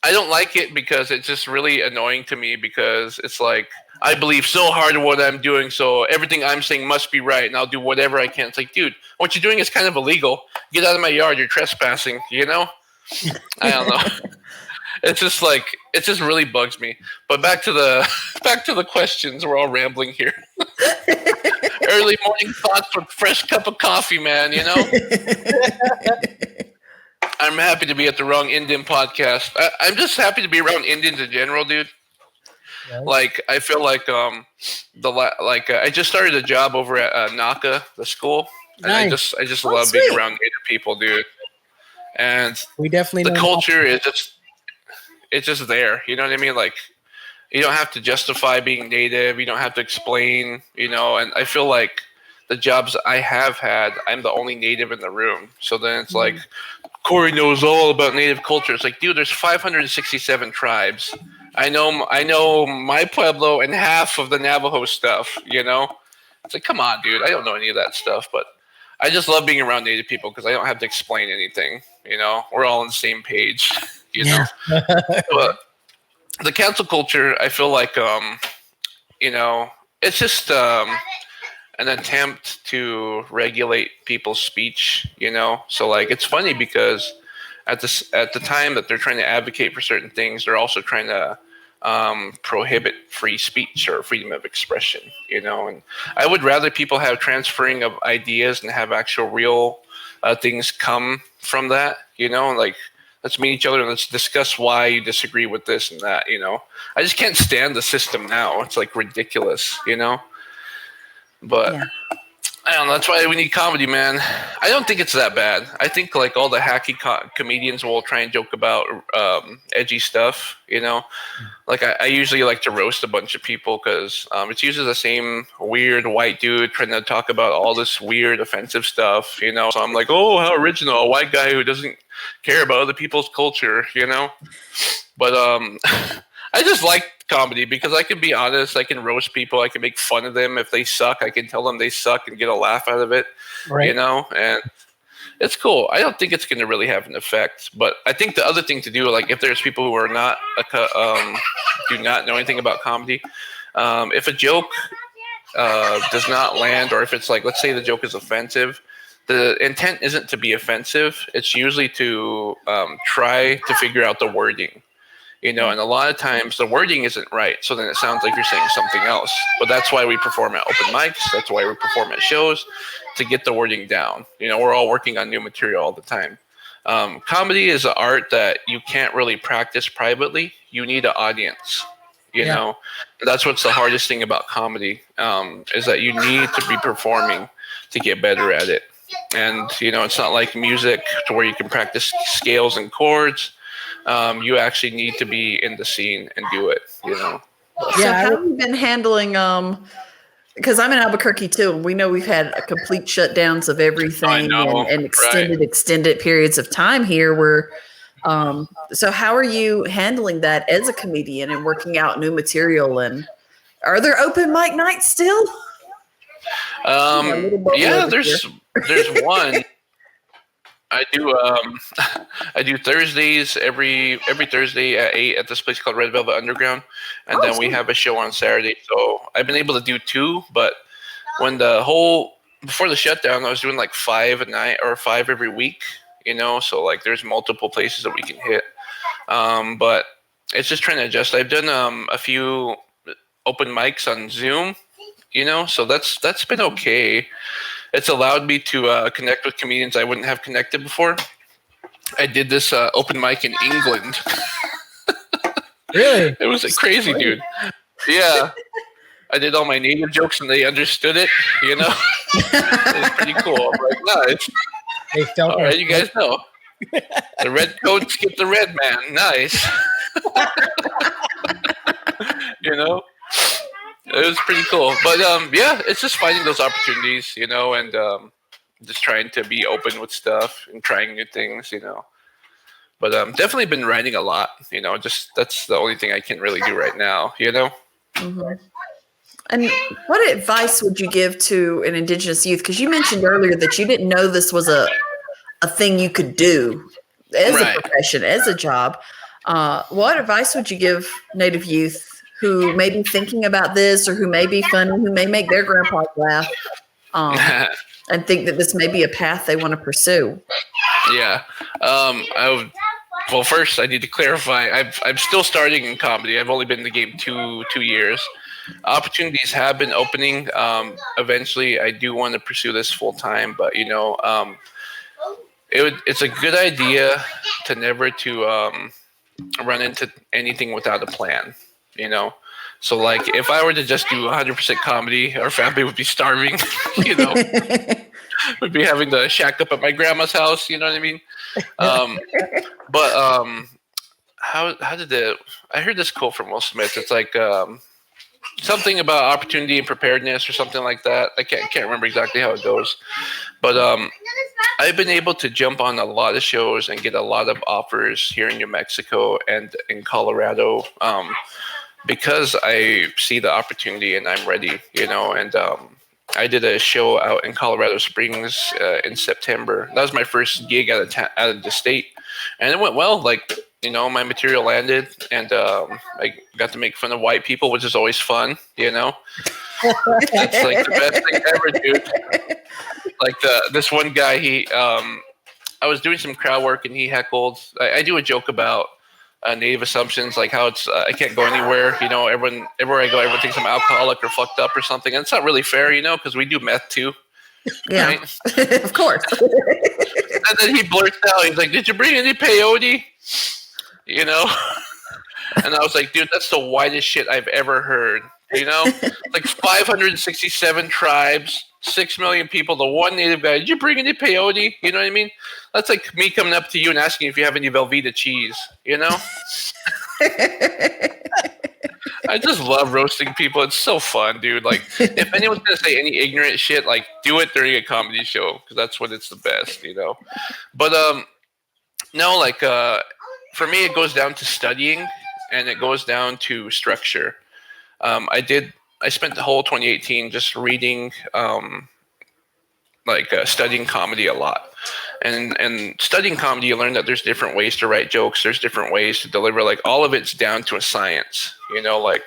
I don't like it because it's just really annoying to me because it's like, I believe so hard in what I'm doing, so everything I'm saying must be right, and I'll do whatever I can. It's like, dude, what you're doing is kind of illegal. Get out of my yard. You're trespassing, I don't know. It's just like, it just really bugs me. But back to the questions. We're all rambling here. Early morning thoughts with fresh cup of coffee, man, I'm happy to be at the wrong NDN podcast. I'm just happy to be around Indians in general, dude. Right. Like, I feel like I just started a job over at NACA, the school. And nice. I just love being around Native people, dude. And we definitely the know culture is it's just there. You know what I mean? Like, you don't have to justify being native. You don't have to explain, and I feel like the jobs I have had, I'm the only native in the room. So then it's like, Corey knows all about native culture. It's like, dude, there's 567 tribes. I know my Pueblo and half of the Navajo stuff, It's like, come on, dude. I don't know any of that stuff, but I just love being around native people because I don't have to explain anything, We're all on the same page, But the cancel culture, I feel like, it's just an attempt to regulate people's speech, So like, it's funny because at the time that they're trying to advocate for certain things, they're also trying to prohibit free speech or freedom of expression, And I would rather people have transferring of ideas and have actual real things come from that, Like, let's meet each other and let's discuss why you disagree with this and that, I just can't stand the system now. It's like ridiculous, But yeah. I don't know. That's why we need comedy, man. I don't think it's that bad. I think like all the hacky comedians will try and joke about edgy stuff, Like I usually like to roast a bunch of people because it's usually the same weird white dude trying to talk about all this weird offensive stuff, So I'm like, oh, how original, a white guy who doesn't care about other people's culture, But I just like comedy because I can be honest. I can roast people. I can make fun of them. If they suck, I can tell them they suck and get a laugh out of it, right. And it's cool. I don't think it's going to really have an effect. But I think the other thing to do, like if there's people who are not, do not know anything about comedy, if a joke does not land, or if it's like, let's say the joke is offensive, the intent isn't to be offensive. It's usually to try to figure out the wording. And a lot of times the wording isn't right. So then it sounds like you're saying something else. But that's why we perform at open mics. That's why we perform at shows, to get the wording down. We're all working on new material all the time. Comedy is an art that you can't really practice privately. You need an audience, you know. That's what's the hardest thing about comedy, is that you need to be performing to get better at it. And, it's not like music to where you can practice scales and chords. You actually need to be in the scene and do it, So how have you been handling, because I'm in Albuquerque too, and we know we've had complete shutdowns of everything and extended periods of time here where, so how are you handling that as a comedian and working out new material, and are there open mic nights still? There's one. I do Thursdays every Thursday at 8 at this place called Red Velvet Underground, and then we have a show on Saturday. So I've been able to do 2, but when before the shutdown, I was doing like 5 a night or 5 every week. So like there's multiple places that we can hit, but it's just trying to adjust. I've done a few open mics on Zoom, so that's been okay. It's allowed me to connect with comedians I wouldn't have connected before. I did this open mic in England. Really? It was crazy, dude. Yeah. I did all my native jokes and they understood it, It was pretty cool. I'm like, nice. They felt all right, you guys know. The red coat skipped the red man. Nice. It was pretty cool. But it's just finding those opportunities, and just trying to be open with stuff and trying new things, But definitely been writing a lot, just that's the only thing I can really do right now, Mm-hmm. And what advice would you give to an Indigenous youth? Because you mentioned earlier that you didn't know this was a thing you could do as a profession, as a job. What advice would you give Native youth who may be thinking about this, or who may be funny, who may make their grandpas laugh, and think that this may be a path they want to pursue? Yeah. Well, first I need to clarify. I'm still starting in comedy. I've only been in the game two years. Opportunities have been opening. Eventually, I do want to pursue this full time, but it's a good idea to never run into anything without a plan. So like if I were to just do 100% comedy, our family would be starving. We'd be having to shack up at my grandma's house. You know what I mean? How did it? I heard this quote from Will Smith. It's like something about opportunity and preparedness or something like that. I can't remember exactly how it goes, but I've been able to jump on a lot of shows and get a lot of offers here in New Mexico and in Colorado because I see the opportunity and I'm ready, you know. And I did a show out in Colorado Springs in September. That was my first gig out of the state, and it went well. Like, you know, my material landed, and I got to make fun of white people, which is always fun, you know. That's like the best thing ever, dude. Like this one guy, I was doing some crowd work, and he heckled. I do a joke about native assumptions, like how it's I can't go anywhere. You know, everywhere I go, everyone thinks I'm alcoholic or fucked up or something, and it's not really fair, you know, because we do meth too. Yeah, right? Of course. And then he blurts out, he's like, "Did you bring any peyote?" You know, and I was like, "Dude, that's the whitest shit I've ever heard." You know, like 567 tribes, 6 million people, the one native guy. Did you bring any peyote? You know what I mean? That's like me coming up to you and asking if you have any Velveeta cheese. You know. I just love roasting people. It's so fun, dude. Like, if anyone's gonna say any ignorant shit, like, do it during a comedy show because that's when it's the best, you know. But no, like, for me, it goes down to studying and it goes down to structure. I spent the whole 2018 just reading, studying comedy a lot. And studying comedy, you learn that there's different ways to write jokes. There's different ways to deliver. Like, all of it's down to a science. You know, like,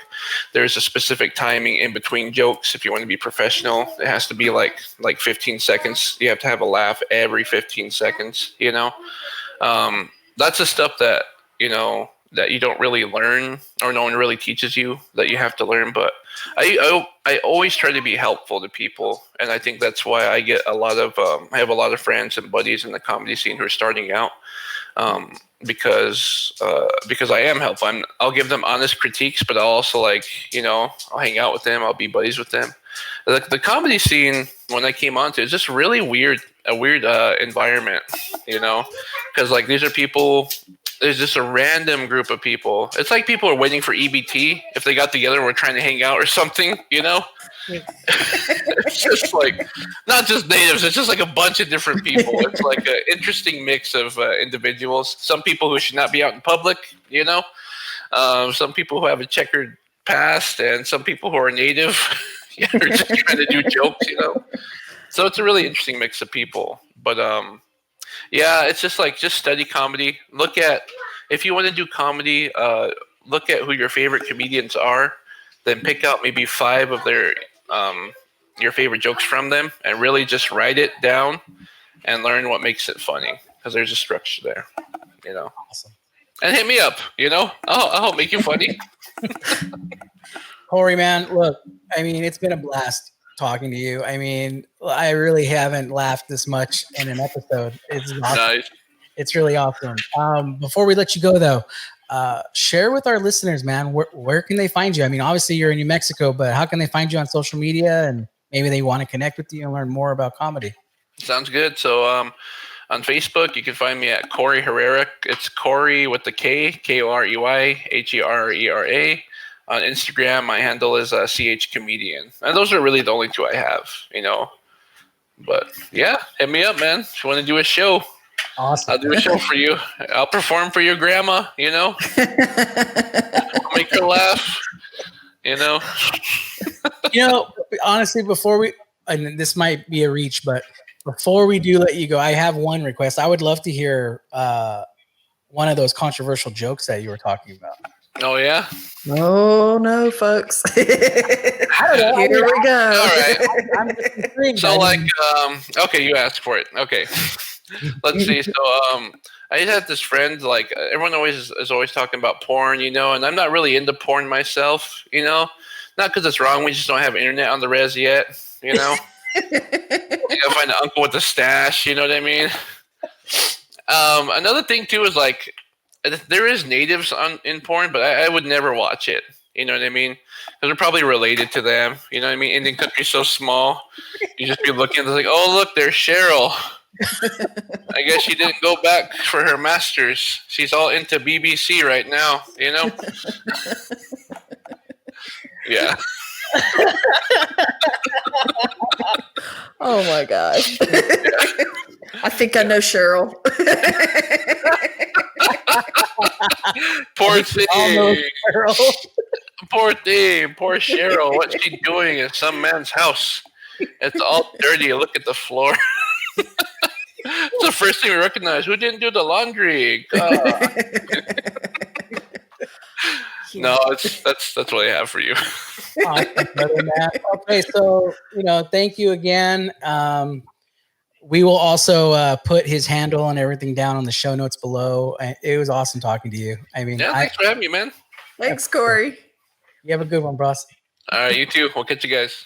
there's a specific timing in between jokes. If you want to be professional, it has to be like 15 seconds. You have to have a laugh every 15 seconds, you know? That's the stuff that, you know, that you don't really learn or no one really teaches you that you have to learn. But I always try to be helpful to people. And I think that's why I get a lot of, I have a lot of friends and buddies in the comedy scene who are starting out because I am helpful. I'll give them honest critiques, but I'll also, like, you know, I'll hang out with them. I'll be buddies with them. The comedy scene, when I came onto it, is just really weird, a weird environment, you know, because, like, these are people. There's just a random group of people. It's like people are waiting for EBT if they got together and were trying to hang out or something, you know? It's just like, not just natives, it's just like a bunch of different people. It's like an interesting mix of individuals. Some people who should not be out in public, you know? Some people who have a checkered past, and some people who are native, are just trying to do jokes, you know? So it's a really interesting mix of people. But, yeah, it's just like, just study comedy. Look at, if you want to do comedy, look at who your favorite comedians are, then pick out maybe 5 of your favorite jokes from them and really just write it down and learn what makes it funny, because there's a structure there, you know. Awesome. And hit me up, you know. I'll help make you funny. Corey, man, look, I mean, it's been a blast talking to you. I mean, I really haven't laughed this much in an episode. It's awesome. Nice. It's really awesome. Before we let you go, though, share with our listeners, man, where can they find you? I mean, obviously you're in New Mexico, but how can they find you on social media, and maybe they want to connect with you and learn more about comedy? Sounds good. So on Facebook, you can find me at Corey Herrera. It's Corey with the K, KOREYHERERA. On Instagram, my handle is CH Comedian. And those are really the only 2 I have, you know. But yeah, hit me up, man. If you want to do a show, awesome. I'll do a show for you. I'll perform for your grandma, you know. I'll make her laugh, you know. You know, honestly, before we, and this might be a reach, but before we do let you go, I have one request. I would love to hear one of those controversial jokes that you were talking about. Oh, yeah? Oh, no, folks. Here we go. All right. So, like, okay, you asked for it. Okay. Let's see. So, I just had this friend, like, everyone is always talking about porn, you know, and I'm not really into porn myself, you know. Not because it's wrong. We just don't have internet on the res yet, you know. You gotta find an uncle with a stash, you know what I mean? Another thing, too, is, like, there is natives in porn, but I would never watch it. You know what I mean? Because we're probably related to them. You know what I mean? Indian country's so small. You just be looking, it's like, oh, look, there's Cheryl. I guess she didn't go back for her master's. She's all into BBC right now, you know? Yeah. Oh my gosh. I think I know Cheryl. Poor thing. Poor thing. Poor Cheryl. What's she doing in some man's house? It's all dirty. Look at the floor. It's the first thing we recognize. Who didn't do the laundry? No, that's what I have for you. Okay, so thank you again. We will also put his handle and everything down on the show notes below. It was awesome talking to you. I mean, thanks for having me, man. Thanks, Corey. You have a good one, boss. All right, you too. We'll catch you guys.